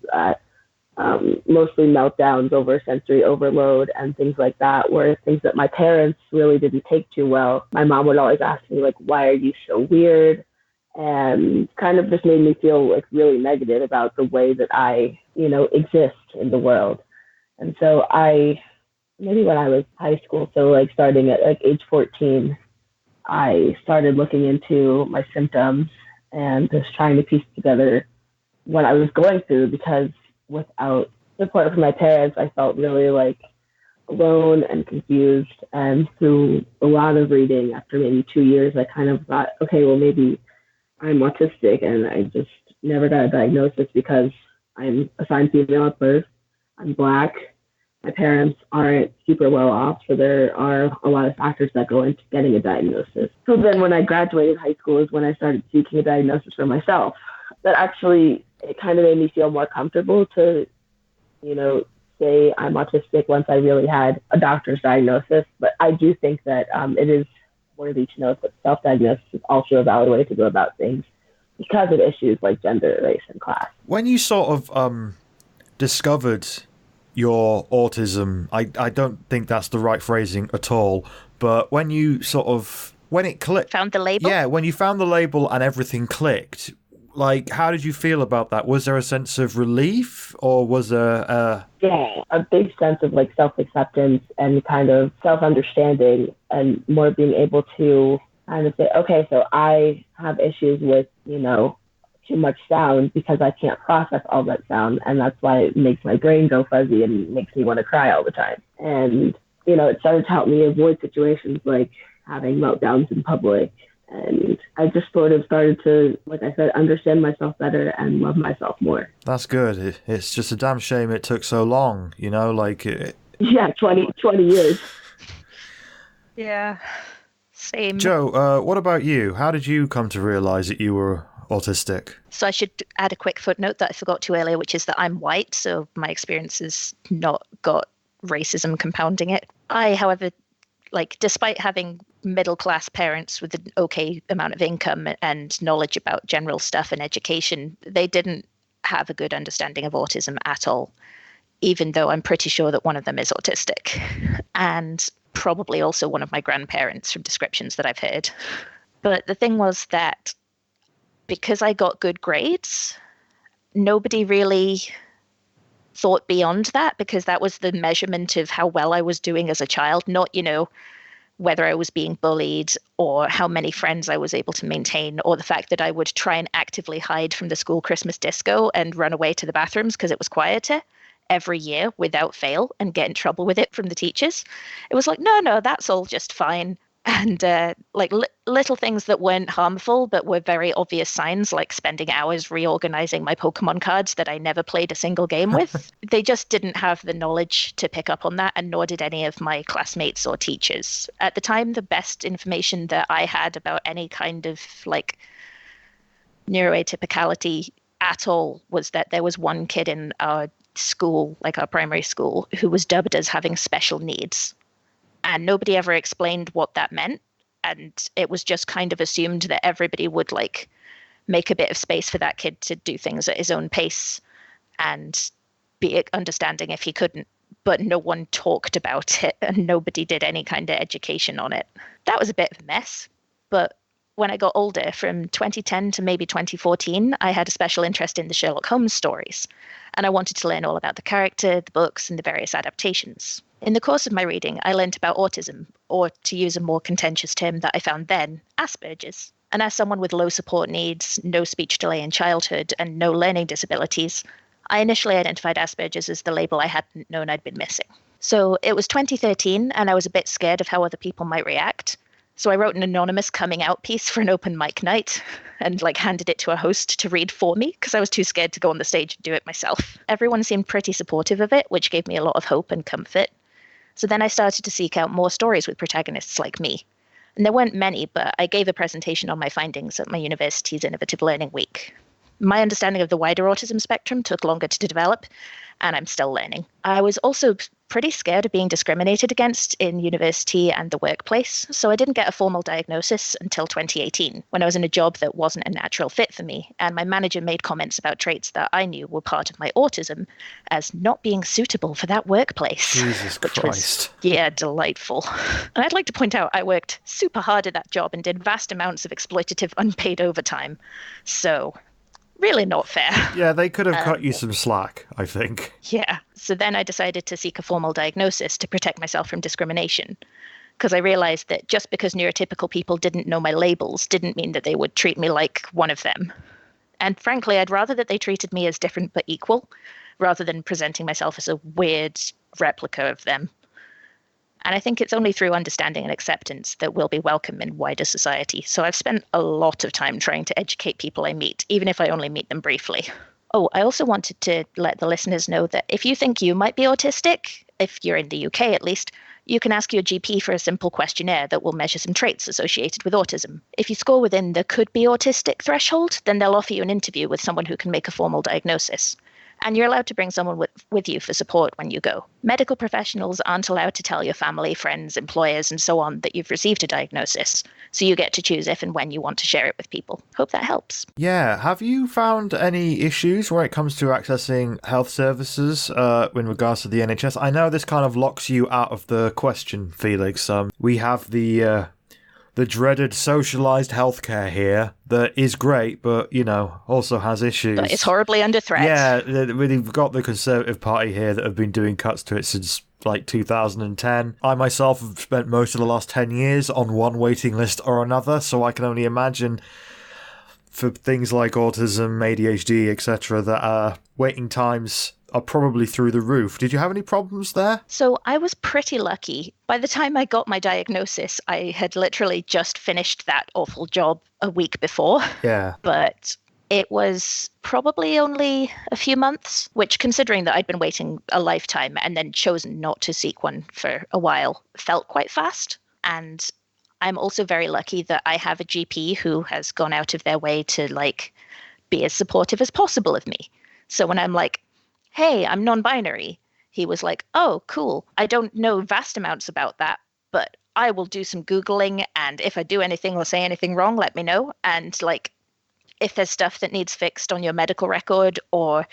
mostly meltdowns over sensory overload and things like that, were things that my parents really didn't take too well. My mom would always ask me, why are you so weird? And kind of just made me feel really negative about the way that I, exist in the world. And so maybe when I was high school, so starting at age 14, I started looking into my symptoms and just trying to piece together what I was going through, because without support from my parents, I felt really alone and confused. And through a lot of reading, after maybe 2 years, I kind of thought, okay, well, maybe I'm autistic, and I just never got a diagnosis because I'm assigned female at birth. I'm Black. My parents aren't super well off, so there are a lot of factors that go into getting a diagnosis. So then when I graduated high school is when I started seeking a diagnosis for myself. That actually, it kind of made me feel more comfortable to, say I'm autistic once I really had a doctor's diagnosis. But I do think that it is worthy to note that self-diagnosis is also a valid way to go about things because of issues like gender, race, and class. When you sort of discovered your autism, I don't think that's the right phrasing at all, but when it clicked... Found the label? Yeah, when you found the label and everything clicked, how did you feel about that? Was there a sense of relief, or was there Yeah, a big sense of self-acceptance and kind of self-understanding, and more being able to kind of say, okay, so I have issues with, too much sound because I can't process all that sound, and that's why it makes my brain go fuzzy and makes me want to cry all the time. And, it started to help me avoid situations like having meltdowns in public. And I just sort of started to, like I said, understand myself better and love myself more. That's good. It's just a damn shame it took so long, Yeah, 20 years. Yeah, same. Jo, what about you? How did you come to realize that you were autistic? So I should add a quick footnote that I forgot to earlier, which is that I'm white, so my experience has not got racism compounding it. I, however, despite having middle-class parents with an okay amount of income and knowledge about general stuff and education, they didn't have a good understanding of autism at all, even though I'm pretty sure that one of them is autistic. And probably also one of my grandparents from descriptions that I've heard. But the thing was that because I got good grades, nobody really thought beyond that, because that was the measurement of how well I was doing as a child, not, whether I was being bullied or how many friends I was able to maintain, or the fact that I would try and actively hide from the school Christmas disco and run away to the bathrooms because it was quieter every year without fail and get in trouble with it from the teachers. It was like, no, that's all just fine. And little things that weren't harmful but were very obvious signs, like spending hours reorganizing my Pokemon cards that I never played a single game with. They just didn't have the knowledge to pick up on that, and nor did any of my classmates or teachers. At the time, the best information that I had about any kind of like neuroatypicality at all was that there was one kid in our school, like our primary school, who was dubbed as having special needs. And nobody ever explained what that meant. And it was just kind of assumed that everybody would like make a bit of space for that kid to do things at his own pace and be understanding if he couldn't. But no one talked about it and nobody did any kind of education on it. That was a bit of a mess. But when I got older, from 2010 to maybe 2014, I had a special interest in the Sherlock Holmes stories. And I wanted to learn all about the character, the books, and the various adaptations. In the course of my reading, I learnt about autism, or to use a more contentious term that I found then, Asperger's. And as someone with low support needs, no speech delay in childhood, and no learning disabilities, I initially identified Asperger's as the label I hadn't known I'd been missing. So it was 2013, and I was a bit scared of how other people might react. So I wrote an anonymous coming out piece for an open mic night and handed it to a host to read for me because I was too scared to go on the stage and do it myself. Everyone seemed pretty supportive of it, which gave me a lot of hope and comfort. So then I started to seek out more stories with protagonists like me. And there weren't many, but I gave a presentation on my findings at my university's Innovative Learning Week. My understanding of the wider autism spectrum took longer to develop, and I'm still learning. I was also pretty scared of being discriminated against in university and the workplace, so I didn't get a formal diagnosis until 2018, when I was in a job that wasn't a natural fit for me, and my manager made comments about traits that I knew were part of my autism as not being suitable for that workplace. Jesus Christ. Delightful. And I'd like to point out I worked super hard at that job and did vast amounts of exploitative unpaid overtime, so really not fair. Yeah, they could have cut you some slack, I think. Yeah. So then I decided to seek a formal diagnosis to protect myself from discrimination, because I realized that just because neurotypical people didn't know my labels didn't mean that they would treat me like one of them. And frankly, I'd rather that they treated me as different but equal, rather than presenting myself as a weird replica of them. And I think it's only through understanding and acceptance that we'll be welcome in wider society. So I've spent a lot of time trying to educate people I meet, even if I only meet them briefly. Oh, I also wanted to let the listeners know that if you think you might be autistic, if you're in the UK at least, you can ask your GP for a simple questionnaire that will measure some traits associated with autism. If you score within the could be autistic threshold, then they'll offer you an interview with someone who can make a formal diagnosis. And you're allowed to bring someone with you for support when you go. Medical professionals aren't allowed to tell your family, friends, employers, and so on that you've received a diagnosis. So you get to choose if and when you want to share it with people. Hope that helps. Yeah. Have you found any issues when it comes to accessing health services in regards to the NHS? I know this kind of locks you out of the question, Felix. We have the dreaded socialised healthcare here that is great, but, also has issues. But it's horribly under threat. Yeah, we've got the Conservative Party here that have been doing cuts to it since 2010. I myself have spent most of the last 10 years on one waiting list or another, so I can only imagine for things like autism, ADHD, etc., that waiting times are probably through the roof. Did you have any problems there? So I was pretty lucky. By the time I got my diagnosis, I had literally just finished that awful job a week before. Yeah. But it was probably only a few months, which, considering that I'd been waiting a lifetime and then chosen not to seek one for a while, felt quite fast. And I'm also very lucky that I have a GP who has gone out of their way to be as supportive as possible of me. So when I'm like, hey, I'm non-binary, he was like, oh, cool. I don't know vast amounts about that, but I will do some Googling, and if I do anything or say anything wrong, let me know. And if there's stuff that needs fixed on your medical record, or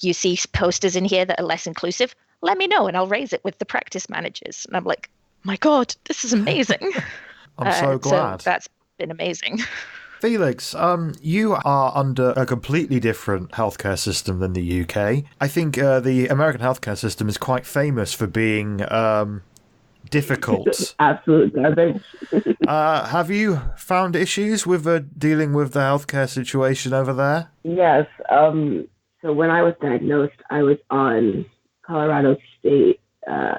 you see posters in here that are less inclusive, let me know and I'll raise it with the practice managers. And I'm like, my God, this is amazing. I'm so glad. So that's been amazing. Felix, you are under a completely different healthcare system than the UK. I think the American healthcare system is quite famous for being difficult. Absolute garbage. Have you found issues with dealing with the healthcare situation over there? Yes. So when I was diagnosed, I was on Colorado State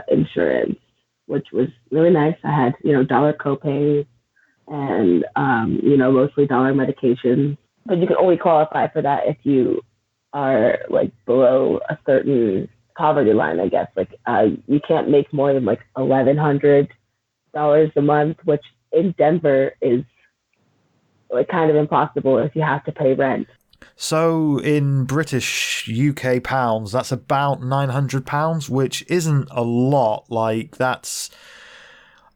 insurance, which was really nice. I had, dollar copays and, mostly dollar medications. But you can only qualify for that if you are like below a certain poverty line, I guess. Like you can't make more than like $1,100 a month, which in Denver is like kind of impossible if you have to pay rent. So in British UK pounds, that's about £900, which isn't a lot. Like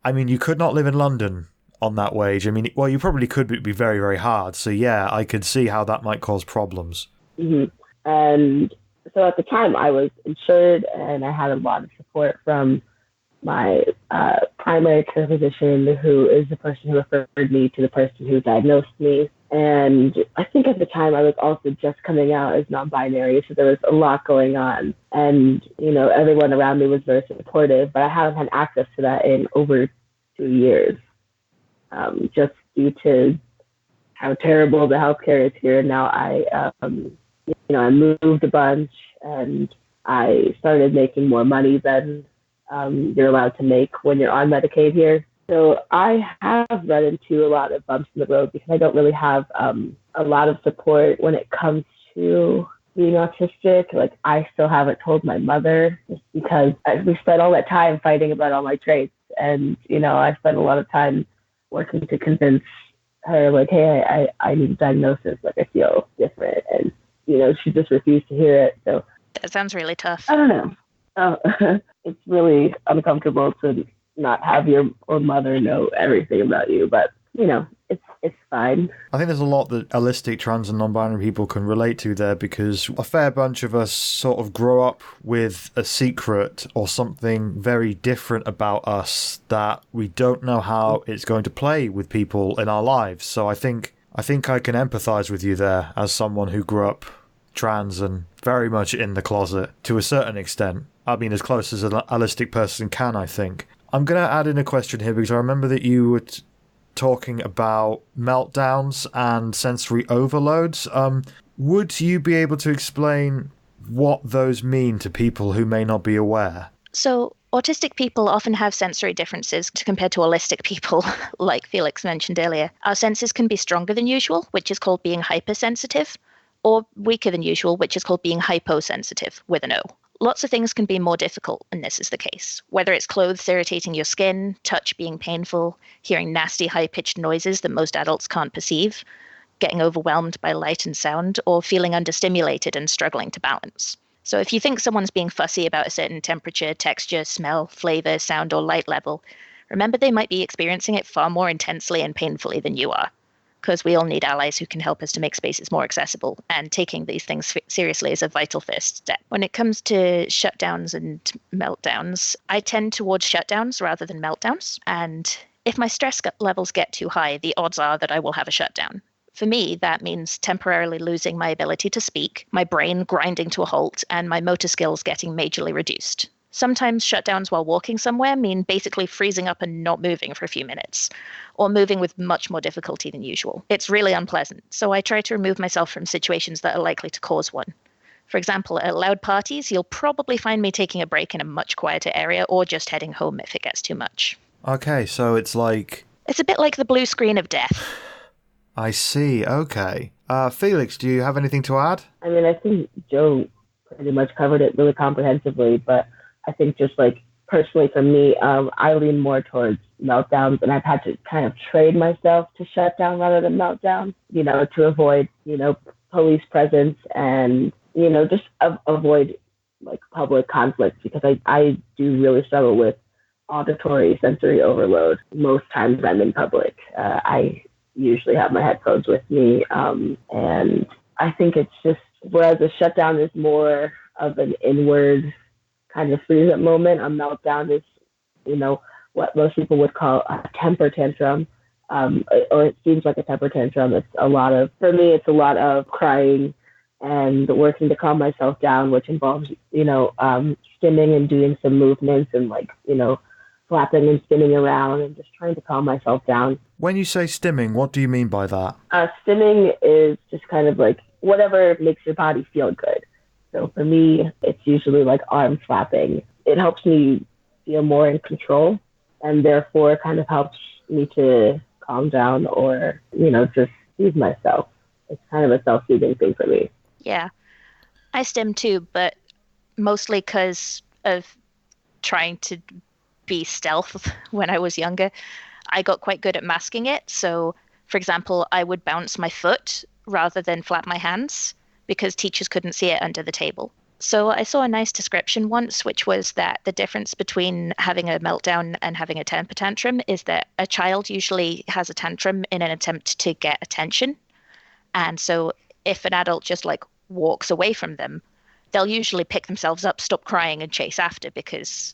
you could not live in London on that wage. I mean, well, you probably could, but it'd be very, very hard. So yeah, I could see how that might cause problems. Mm-hmm. And so at the time I was insured and I had a lot of support from my primary care physician, who is the person who referred me to the person who diagnosed me. And I think at the time I was also just coming out as non-binary, so there was a lot going on. And, everyone around me was very supportive, but I haven't had access to that in over 2 years, just due to how terrible the healthcare is here. Now I moved a bunch and I started making more money than you're allowed to make when you're on Medicaid here. So I have run into a lot of bumps in the road because I don't really have a lot of support when it comes to being autistic. Like I still haven't told my mother just because we spent all that time fighting about all my traits. And, I spent a lot of time working to convince her like, hey, I need a diagnosis. Like I feel different. And, she just refused to hear it. So That sounds really tough. I don't know. It's really uncomfortable to not have your own mother know everything about you, but it's fine. I think there's a lot that allistic, trans and non-binary people can relate to there, because a fair bunch of us sort of grow up with a secret or something very different about us that we don't know how it's going to play with people in our lives. So I think I can empathise with you there as someone who grew up trans and very much in the closet to a certain extent. I mean, as close as an allistic person can, I think. I'm going to add in a question here because I remember that you were talking about meltdowns and sensory overloads. Would you be able to explain what those mean to people who may not be aware? So autistic people often have sensory differences compared to holistic people, like Felix mentioned earlier. Our senses can be stronger than usual, which is called being hypersensitive, or weaker than usual, which is called being hyposensitive with an O. Lots of things can be more difficult when this is the case, whether it's clothes irritating your skin, touch being painful, hearing nasty high-pitched noises that most adults can't perceive, getting overwhelmed by light and sound, or feeling understimulated and struggling to balance. So if you think someone's being fussy about a certain temperature, texture, smell, flavor, sound, or light level, remember they might be experiencing it far more intensely and painfully than you are, because we all need allies who can help us to make spaces more accessible, and taking these things seriously is a vital first step. When it comes to shutdowns and meltdowns, I tend towards shutdowns rather than meltdowns, and if my stress levels get too high, the odds are that I will have a shutdown. For me, that means temporarily losing my ability to speak, my brain grinding to a halt, and my motor skills getting majorly reduced. Sometimes shutdowns while walking somewhere mean basically freezing up and not moving for a few minutes, or moving with much more difficulty than usual. It's really unpleasant, so I try to remove myself from situations that are likely to cause one. For example, at loud parties, you'll probably find me taking a break in a much quieter area or just heading home if it gets too much. Okay, so it's like... It's a bit like the blue screen of death. I see, okay. Felix, do you have anything to add? I mean, I think Joe pretty much covered it really comprehensively, but I think just like personally for me, I lean more towards meltdowns, and I've had to kind of trade myself to shut down rather than meltdown, to avoid, police presence and, just avoid like public conflict, because I do really struggle with auditory sensory overload. Most times I'm in public. I usually have my headphones with me, and I think it's just, whereas a shutdown is more of an inward kind of freeze up moment, a meltdown is, what most people would call a temper tantrum, or it seems like a temper tantrum. For me, it's a lot of crying and working to calm myself down, which involves, stimming and doing some movements and flapping and spinning around and just trying to calm myself down. When you say stimming, what do you mean by that? Stimming is just kind of like whatever makes your body feel good. So for me, it's usually like arm flapping. It helps me feel more in control and therefore kind of helps me to calm down or, just soothe myself. It's kind of a self-soothing thing for me. Yeah, I stim too, but mostly because of trying to be stealth when I was younger. I got quite good at masking it. So, for example, I would bounce my foot rather than flap my hands because teachers couldn't see it under the table. So I saw a nice description once, which was that the difference between having a meltdown and having a temper tantrum is that a child usually has a tantrum in an attempt to get attention. And so if an adult just like walks away from them, they'll usually pick themselves up, stop crying, and chase after because,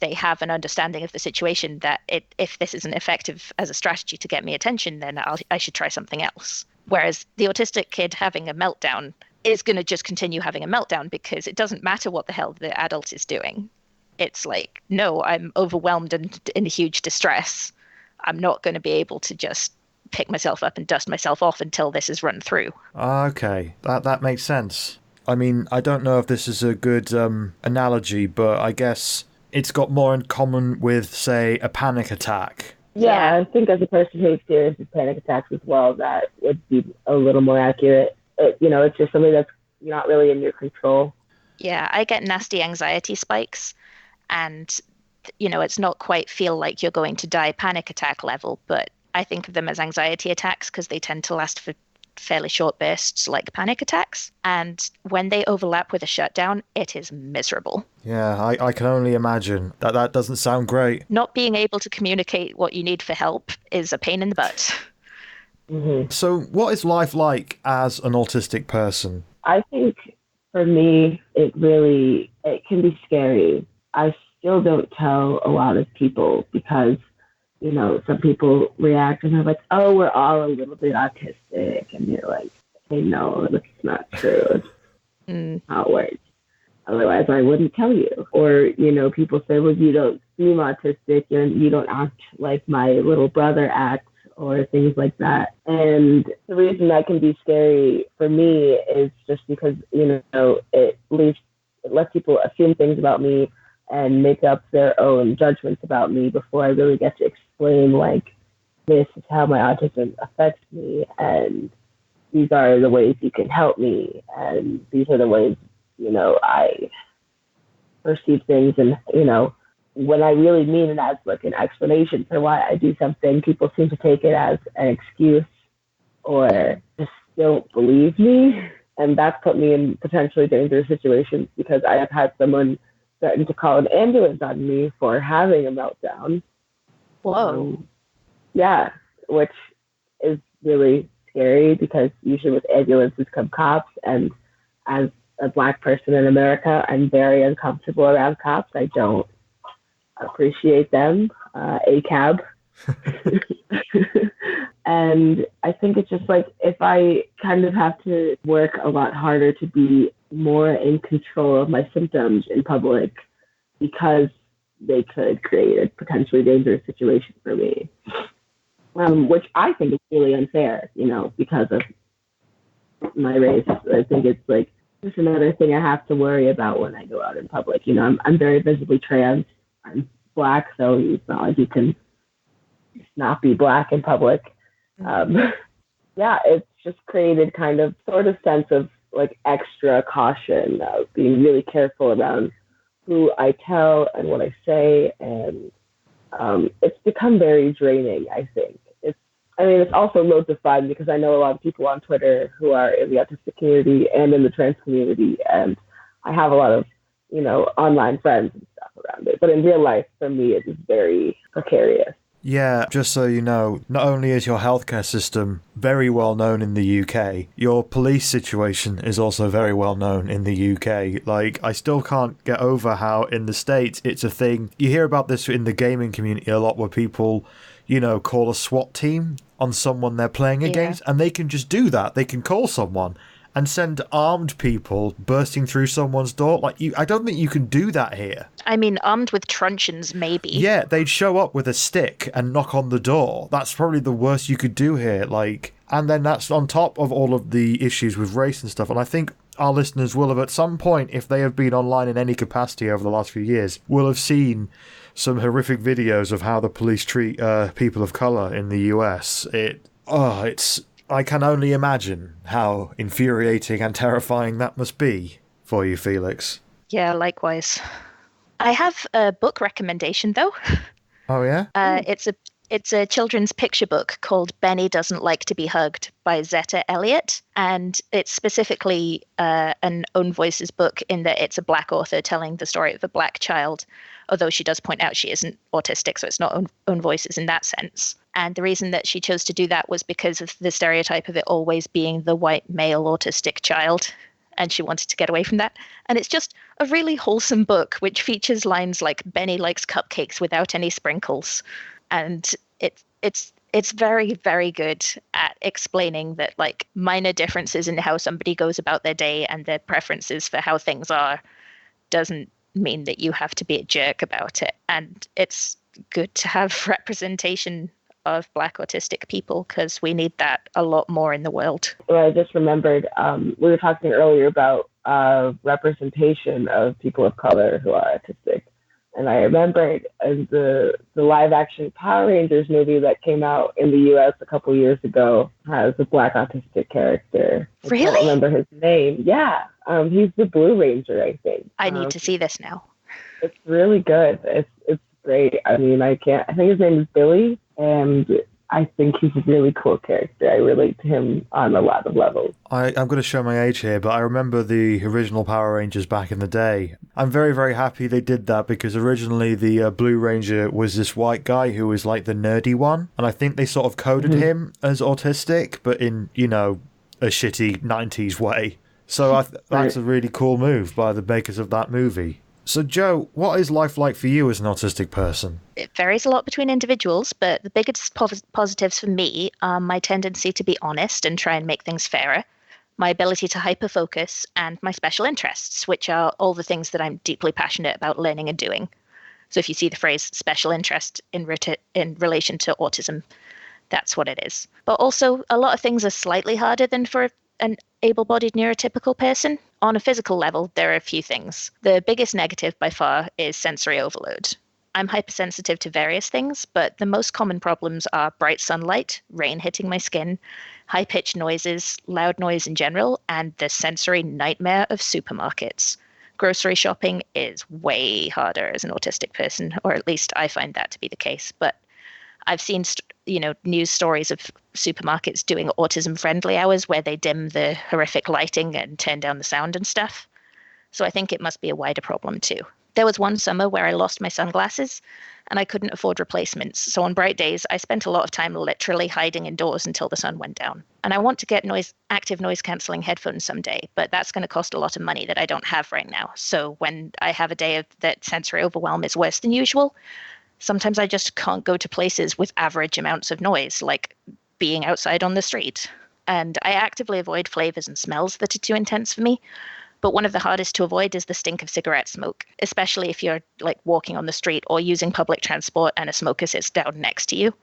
they have an understanding of the situation that if this isn't effective as a strategy to get me attention, then I should try something else. Whereas the autistic kid having a meltdown is going to just continue having a meltdown because it doesn't matter what the hell the adult is doing. It's like, no, I'm overwhelmed and in huge distress. I'm not going to be able to just pick myself up and dust myself off until this is run through. Okay, that makes sense. I mean, I don't know if this is a good analogy, but I guess it's got more in common with, say, a panic attack. Yeah, I think as a person who experiences panic attacks as well, that would be a little more accurate. It's just something that's not really in your control. Yeah, I get nasty anxiety spikes, and, it's not quite feel like you're going to die panic attack level, but I think of them as anxiety attacks because they tend to last for fairly short bursts like panic attacks. And when they overlap with a shutdown, it is miserable. Yeah, I can only imagine. That doesn't sound great. Not being able to communicate what you need for help is a pain in the butt. Mm-hmm. So what is life like as an autistic person? I think for me, it can be scary. I still don't tell a lot of people because some people react and they're like, oh, we're all a little bit autistic. And you're like, hey, no, that's not true. It's how it works. Otherwise, I wouldn't tell you. Or, people say, well, you don't seem autistic and you don't act like my little brother acts or things like that. And the reason that can be scary for me is just because, it lets people assume things about me and make up their own judgments about me before I really get to explain, like, this is how my autism affects me, and these are the ways you can help me, and these are the ways, I perceive things. And, when I really mean it as, like, an explanation for why I do something, people seem to take it as an excuse or just don't believe me. And that's put me in potentially dangerous situations because I have had someone threatened to call an ambulance on me for having a meltdown. Whoa. Yeah, which is really scary because usually with ambulances come cops, and as a Black person in America, I'm very uncomfortable around cops. I don't appreciate them. ACAB. And I think it's just like if I kind of have to work a lot harder to be more in control of my symptoms in public because they could create a potentially dangerous situation for me, which I think is really unfair, because of my race. I think it's like just another thing I have to worry about when I go out in public. I'm very visibly trans. I'm Black, so it's not like you can not be Black in public. Yeah, it's just created kind of sort of sense of like extra caution of being really careful around who I tell and what I say. And it's become very draining, I think. It's also loads of fun because I know a lot of people on Twitter who are in the autistic community and in the trans community. And I have a lot of, online friends and stuff around it. But in real life, for me, it is very precarious. Yeah, just so you know, not only is your healthcare system very well known in the UK, your police situation is also very well known in the UK. Like, I still can't get over how in the States it's a thing. You hear about this in the gaming community a lot where people, call a SWAT team on someone they're playing against, and they can just do that. They can call someone and send armed people bursting through someone's door. Like, I don't think you can do that here. I mean, armed with truncheons, maybe. Yeah, they'd show up with a stick and knock on the door. That's probably the worst you could do here. Like, and then that's on top of all of the issues with race and stuff. And I think our listeners will have, at some point, if they have been online in any capacity over the last few years, will have seen some horrific videos of how the police treat people of colour in the US. I can only imagine how infuriating and terrifying that must be for you, Felix. Yeah, likewise. I have a book recommendation, though. Oh, yeah? It's a children's picture book called Benny Doesn't Like to Be Hugged by Zetta Elliott. And it's specifically an own voices book in that it's a Black author telling the story of a Black child, although she does point out she isn't autistic, so it's not own voices in that sense. And the reason that she chose to do that was because of the stereotype of it always being the white male autistic child. And she wanted to get away from that. And it's just a really wholesome book, which features lines like Benny likes cupcakes without any sprinkles. And it's very, very good at explaining that, like, minor differences in how somebody goes about their day and their preferences for how things are doesn't mean that you have to be a jerk about it. And it's good to have representation of Black autistic people because we need that a lot more in the world. Well, I just remembered we were talking earlier about representation of people of color who are autistic. And I remembered the live-action Power Rangers movie that came out in the U.S. a couple years ago has a Black autistic character. Really? I don't remember his name. Yeah, he's the Blue Ranger, I think. I need to see this now. It's really good. It's great. I mean, I think his name is Billy, and I think he's a really cool character. I relate to him on a lot of levels. I'm going to show my age here, but I remember the original Power Rangers back in the day. I'm very, very happy they did that because originally the Blue Ranger was this white guy who was like the nerdy one. And I think they sort of coded him as autistic, but in, a shitty 90s way. So that's a really cool move by the makers of that movie. So, Jo, what is life like for you as an autistic person? It varies a lot between individuals, but the biggest positives for me are my tendency to be honest and try and make things fairer, my ability to hyperfocus, and my special interests, which are all the things that I'm deeply passionate about learning and doing. So if you see the phrase special interest in relation to autism, that's what it is. But also, a lot of things are slightly harder than for an able-bodied neurotypical person. On a physical level, there are a few things. The biggest negative by far is sensory overload. I'm hypersensitive to various things, but the most common problems are bright sunlight, rain hitting my skin, high-pitched noises, loud noise in general, and the sensory nightmare of supermarkets. Grocery shopping is way harder as an autistic person, or at least I find that to be the case. But I've seen news stories of supermarkets doing autism-friendly hours where they dim the horrific lighting and turn down the sound and stuff. So I think it must be a wider problem too. There was one summer where I lost my sunglasses and I couldn't afford replacements. So on bright days, I spent a lot of time literally hiding indoors until the sun went down. And I want to get active noise-canceling headphones someday, but that's going to cost a lot of money that I don't have right now. So when I have a day of that sensory overwhelm is worse than usual, sometimes I just can't go to places with average amounts of noise, like being outside on the street. And I actively avoid flavors and smells that are too intense for me. But one of the hardest to avoid is the stink of cigarette smoke, especially if you're like walking on the street or using public transport and a smoker sits down next to you.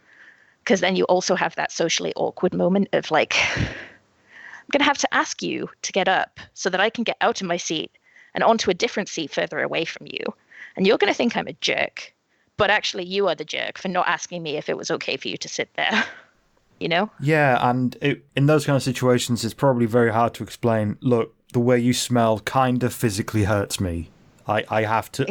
Because then you also have that socially awkward moment of like, I'm going to have to ask you to get up so that I can get out of my seat and onto a different seat further away from you. And you're going to think I'm a jerk. But actually, you are the jerk for not asking me if it was okay for you to sit there, Yeah, and in those kind of situations, it's probably very hard to explain, look, the way you smell kind of physically hurts me. I have to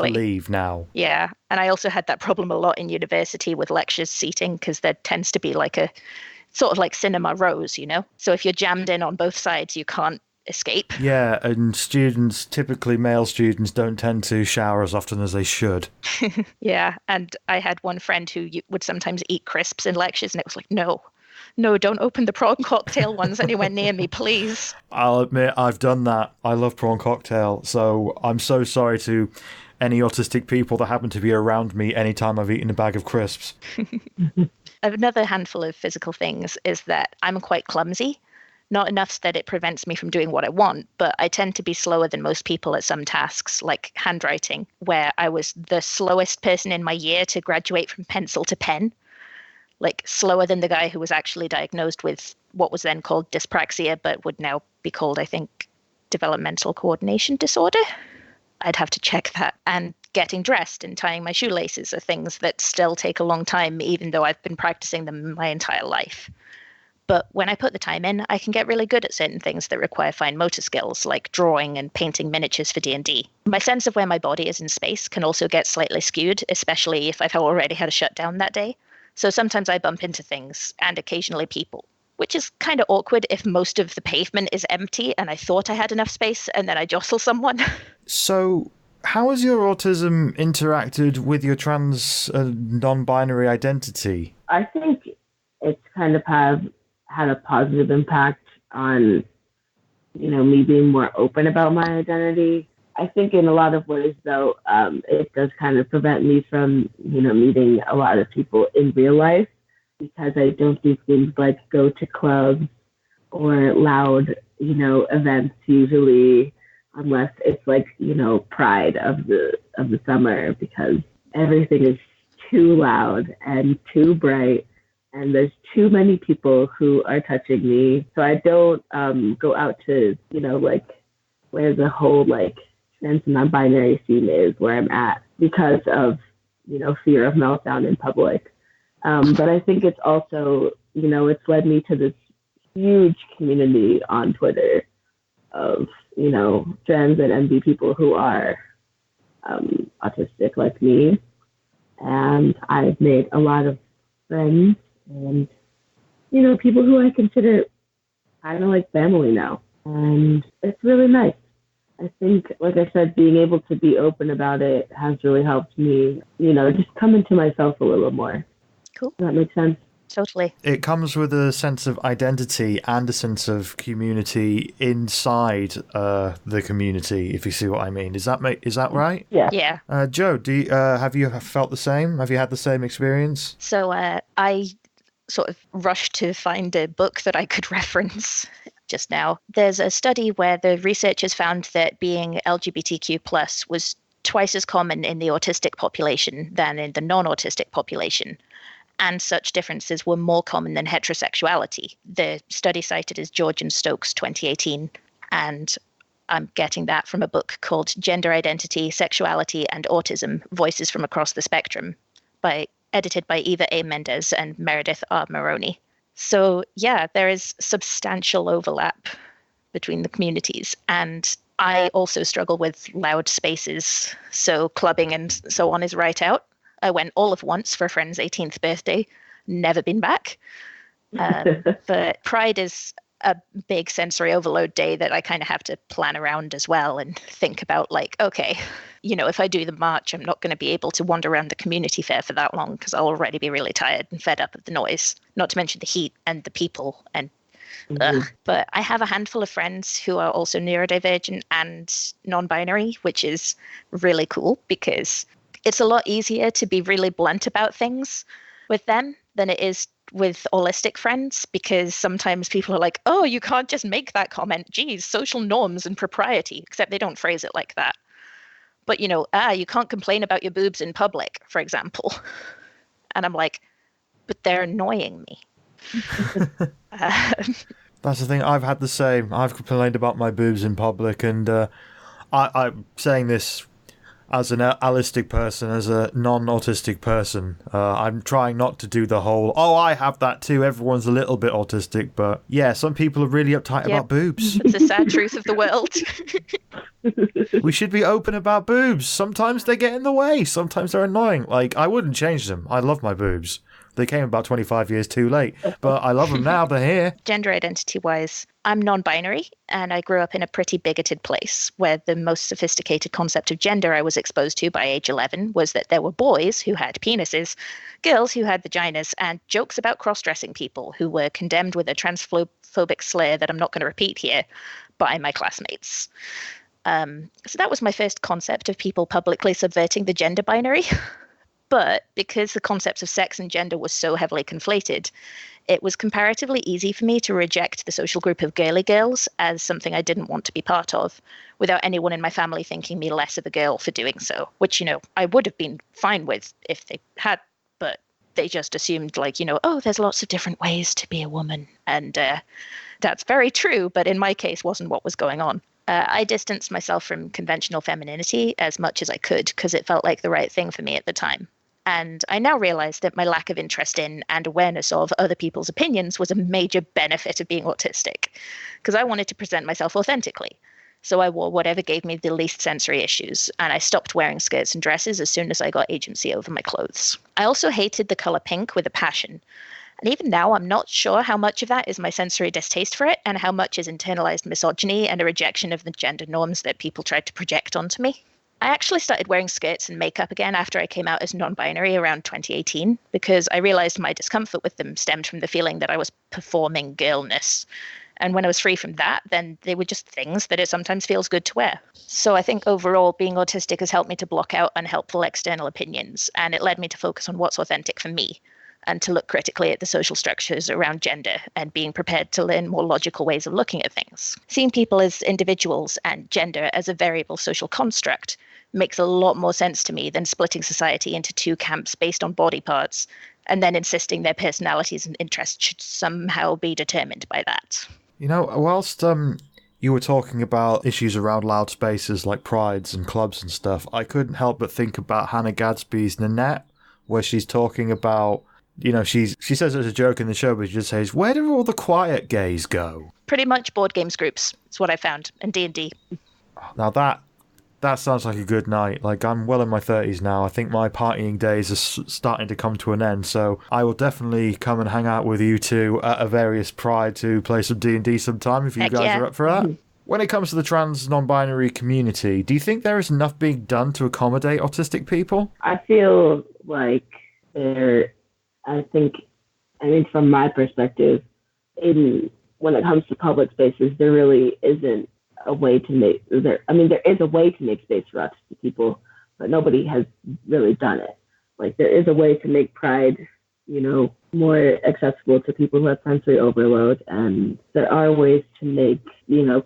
leave now. Yeah, and I also had that problem a lot in university with lectures seating because there tends to be like a sort of like cinema rows, So if you're jammed in on both sides, you can't escape. Yeah, and students, typically male students, don't tend to shower as often as they should. Yeah, and I had one friend who would sometimes eat crisps in lectures, and it was like, no, don't open the prawn cocktail ones anywhere near me, please. I'll admit, I've done that. I love prawn cocktail, so I'm so sorry to any autistic people that happen to be around me anytime I've eaten a bag of crisps. Another handful of physical things is that I'm quite clumsy. Not enough that it prevents me from doing what I want, but I tend to be slower than most people at some tasks, like handwriting, where I was the slowest person in my year to graduate from pencil to pen, like slower than the guy who was actually diagnosed with what was then called dyspraxia, but would now be called, I think, developmental coordination disorder. I'd have to check that. And getting dressed and tying my shoelaces are things that still take a long time, even though I've been practicing them my entire life. But when I put the time in, I can get really good at certain things that require fine motor skills, like drawing and painting miniatures for D&D. My sense of where my body is in space can also get slightly skewed, especially if I've already had a shutdown that day. So sometimes I bump into things, and occasionally people, which is kind of awkward if most of the pavement is empty and I thought I had enough space and then I jostle someone. So, how has your autism interacted with your trans non-binary identity? I think it's kind of had a positive impact on, me being more open about my identity. I think in a lot of ways, though, it does kind of prevent me from, meeting a lot of people in real life, because I don't do things like go to clubs or loud, events usually, unless it's like, Pride of the summer, because everything is too loud and too bright. And there's too many people who are touching me. So I don't go out to, where the whole, trans and non-binary scene is, where I'm at, because of, fear of meltdown in public. But I think it's also, it's led me to this huge community on Twitter of, trans and MB people who are autistic like me. And I've made a lot of friends and, people who I consider kind of like family now. And it's really nice. I think, like I said, being able to be open about it has really helped me, just come into myself a little more. Cool. Does that make sense? Totally. It comes with a sense of identity and a sense of community inside the community, if you see what I mean. Is that right? Yeah. Yeah. Jo, have you felt the same? Have you had the same experience? So I sort of rushed to find a book that I could reference just now. There's a study where the researchers found that being LGBTQ plus was twice as common in the autistic population than in the non-autistic population. And such differences were more common than heterosexuality. The study cited is George and Stokes 2018, and I'm getting that from a book called Gender Identity, Sexuality and Autism, Voices from Across the Spectrum, edited by Eva A. Mendez and Meredith R. Maroney. So yeah, there is substantial overlap between the communities. And I also struggle with loud spaces, so clubbing and so on is right out. I went all of once for a friend's 18th birthday, never been back. But Pride is a big sensory overload day that I kind of have to plan around as well and think about, like, okay, if I do the march, I'm not going to be able to wander around the community fair for that long because I'll already be really tired and fed up of the noise, not to mention the heat and the people. And But I have a handful of friends who are also neurodivergent and non-binary, which is really cool because it's a lot easier to be really blunt about things with them than it is with holistic friends, because sometimes people are like, oh, you can't just make that comment. Geez, social norms and propriety, except they don't phrase it like that. But, you can't complain about your boobs in public, for example. And I'm like, but they're annoying me. That's the thing. I've had the same. I've complained about my boobs in public, and I'm saying this as an allistic person, as a non-autistic person. I'm trying not to do the whole, oh, I have that too, everyone's a little bit autistic, but yeah, some people are really uptight about boobs. It's the sad truth of the world. We should be open about boobs. Sometimes they get in the way, sometimes they're annoying. Like, I wouldn't change them. I love my boobs. They came about 25 years too late, but I love them now, they're here. Gender identity-wise, I'm non-binary, and I grew up in a pretty bigoted place where the most sophisticated concept of gender I was exposed to by age 11 was that there were boys who had penises, girls who had vaginas, and jokes about cross-dressing people who were condemned with a transphobic slur that I'm not going to repeat here by my classmates. So that was my first concept of people publicly subverting the gender binary. But because the concepts of sex and gender were so heavily conflated, it was comparatively easy for me to reject the social group of girly girls as something I didn't want to be part of, without anyone in my family thinking me less of a girl for doing so, which, I would have been fine with if they had, but they just assumed, oh, there's lots of different ways to be a woman. And that's very true, but in my case wasn't what was going on. I distanced myself from conventional femininity as much as I could because it felt like the right thing for me at the time. And I now realize that my lack of interest in and awareness of other people's opinions was a major benefit of being autistic, because I wanted to present myself authentically. So I wore whatever gave me the least sensory issues, and I stopped wearing skirts and dresses as soon as I got agency over my clothes. I also hated the color pink with a passion. And even now, I'm not sure how much of that is my sensory distaste for it and how much is internalized misogyny and a rejection of the gender norms that people tried to project onto me. I actually started wearing skirts and makeup again after I came out as non-binary around 2018 because I realized my discomfort with them stemmed from the feeling that I was performing girlness. And when I was free from that, then they were just things that it sometimes feels good to wear. So I think overall, being autistic has helped me to block out unhelpful external opinions, and it led me to focus on what's authentic for me and to look critically at the social structures around gender and being prepared to learn more logical ways of looking at things. Seeing people as individuals and gender as a variable social construct makes a lot more sense to me than splitting society into two camps based on body parts and then insisting their personalities and interests should somehow be determined by that. Whilst you were talking about issues around loud spaces like prides and clubs and stuff, I couldn't help but think about Hannah Gadsby's Nanette, where she's talking about, she says it as a joke in the show, but she just says, where do all the quiet gays go? Pretty much board games groups. It's what I found. And D&D. Now that sounds like a good night. I'm well in my 30s now. I think my partying days are starting to come to an end, so I will definitely come and hang out with you two at a various pride to play some D&D sometime if you guys are up for that. When it comes to the trans non-binary community, do you think there is enough being done to accommodate autistic people? I feel like from my perspective, when it comes to public spaces, there really isn't a way to make there is a way to make space for autistic people, but nobody has really done it. There is a way to make pride, more accessible to people who have sensory overload, and there are ways to make,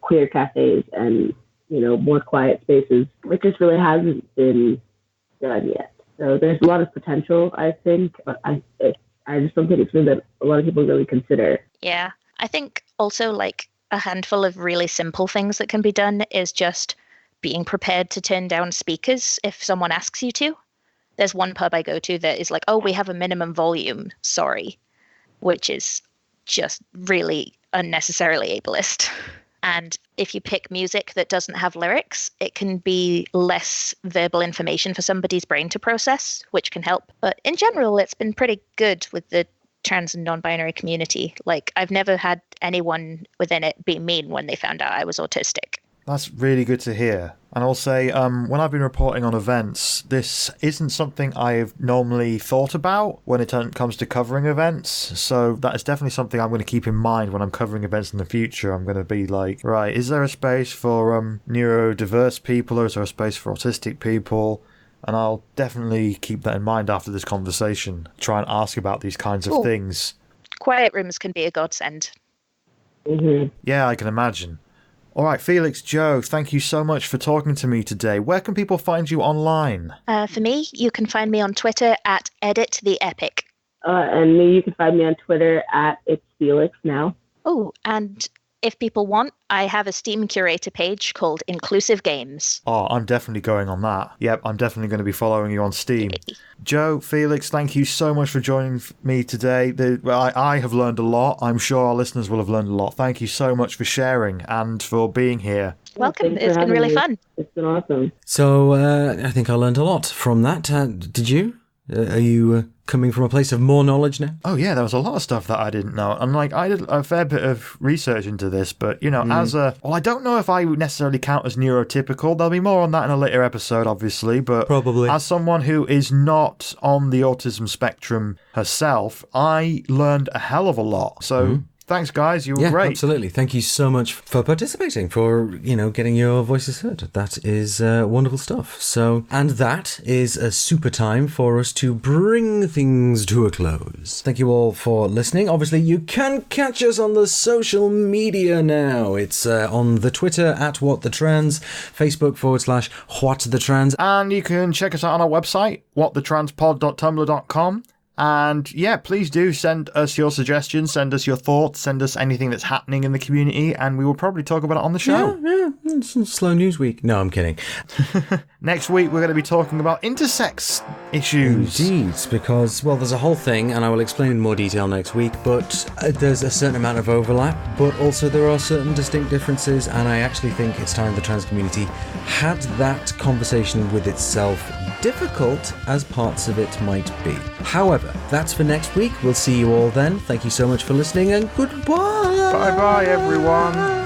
queer cafes and, more quiet spaces. It just really hasn't been done yet. So there's a lot of potential, I think, but I just don't think it's something that a lot of people really consider. Yeah, I think also a handful of really simple things that can be done is just being prepared to turn down speakers if someone asks you to. There's one pub I go to that is oh, we have a minimum volume, sorry, which is just really unnecessarily ableist. And if you pick music that doesn't have lyrics, it can be less verbal information for somebody's brain to process, which can help. But in general, it's been pretty good with the trans and non-binary community. I've never had anyone within it be mean when they found out I was autistic. That's really good to hear. And I'll say, when I've been reporting on events, this isn't something I've normally thought about when it comes to covering events. So that is definitely something I'm going to keep in mind when I'm covering events in the future. I'm going to be right, is there a space for neurodiverse people, or is there a space for autistic people? And I'll definitely keep that in mind after this conversation. Try and ask about these kinds of things. Quiet rooms can be a godsend. Mm-hmm. Yeah, I can imagine. All right, Felix, Jo, thank you so much for talking to me today. Where can people find you online? For me, you can find me on Twitter at EditTheEpic. And me, you can find me on Twitter at It's Felix Now. Oh, and if people want, I have a Steam curator page called Inclusive Games. Oh, I'm definitely going on that. Yep, I'm definitely going to be following you on Steam. Jo, Felix, thank you so much for joining me today. I have learned a lot. I'm sure our listeners will have learned a lot. Thank you so much for sharing and for being here. Welcome. It's been really fun. It's been awesome. So I think I learned a lot from that. Did you? Are you coming from a place of more knowledge now? Oh yeah, there was a lot of stuff that I didn't know. And I did a fair bit of research into this, but I don't know if I would necessarily count as neurotypical. There'll be more on that in a later episode, obviously, but probably as someone who is not on the autism spectrum herself, I learned a hell of a lot. So Thanks, guys. You were great. Absolutely. Thank you so much for participating, for, getting your voices heard. That is wonderful stuff. So, and that is a super time for us to bring things to a close. Thank you all for listening. Obviously, you can catch us on the social media now. It's on the Twitter at WhatTheTrans, Facebook /WhatTheTrans. And you can check us out on our website, whatthetranspod.tumblr.com. And yeah, please do send us your suggestions, send us your thoughts, send us anything that's happening in the community, and we will probably talk about it on the show. Yeah, it's a slow news week. No, I'm kidding. Next week, we're going to be talking about intersex issues. Indeed, because, well, there's a whole thing, and I will explain in more detail next week, but there's a certain amount of overlap, but also there are certain distinct differences, and I actually think it's time the trans community had that conversation with itself, difficult as parts of it might be. However, that's for next week. We'll see you all then. Thank you so much for listening, and goodbye. Bye-bye, everyone.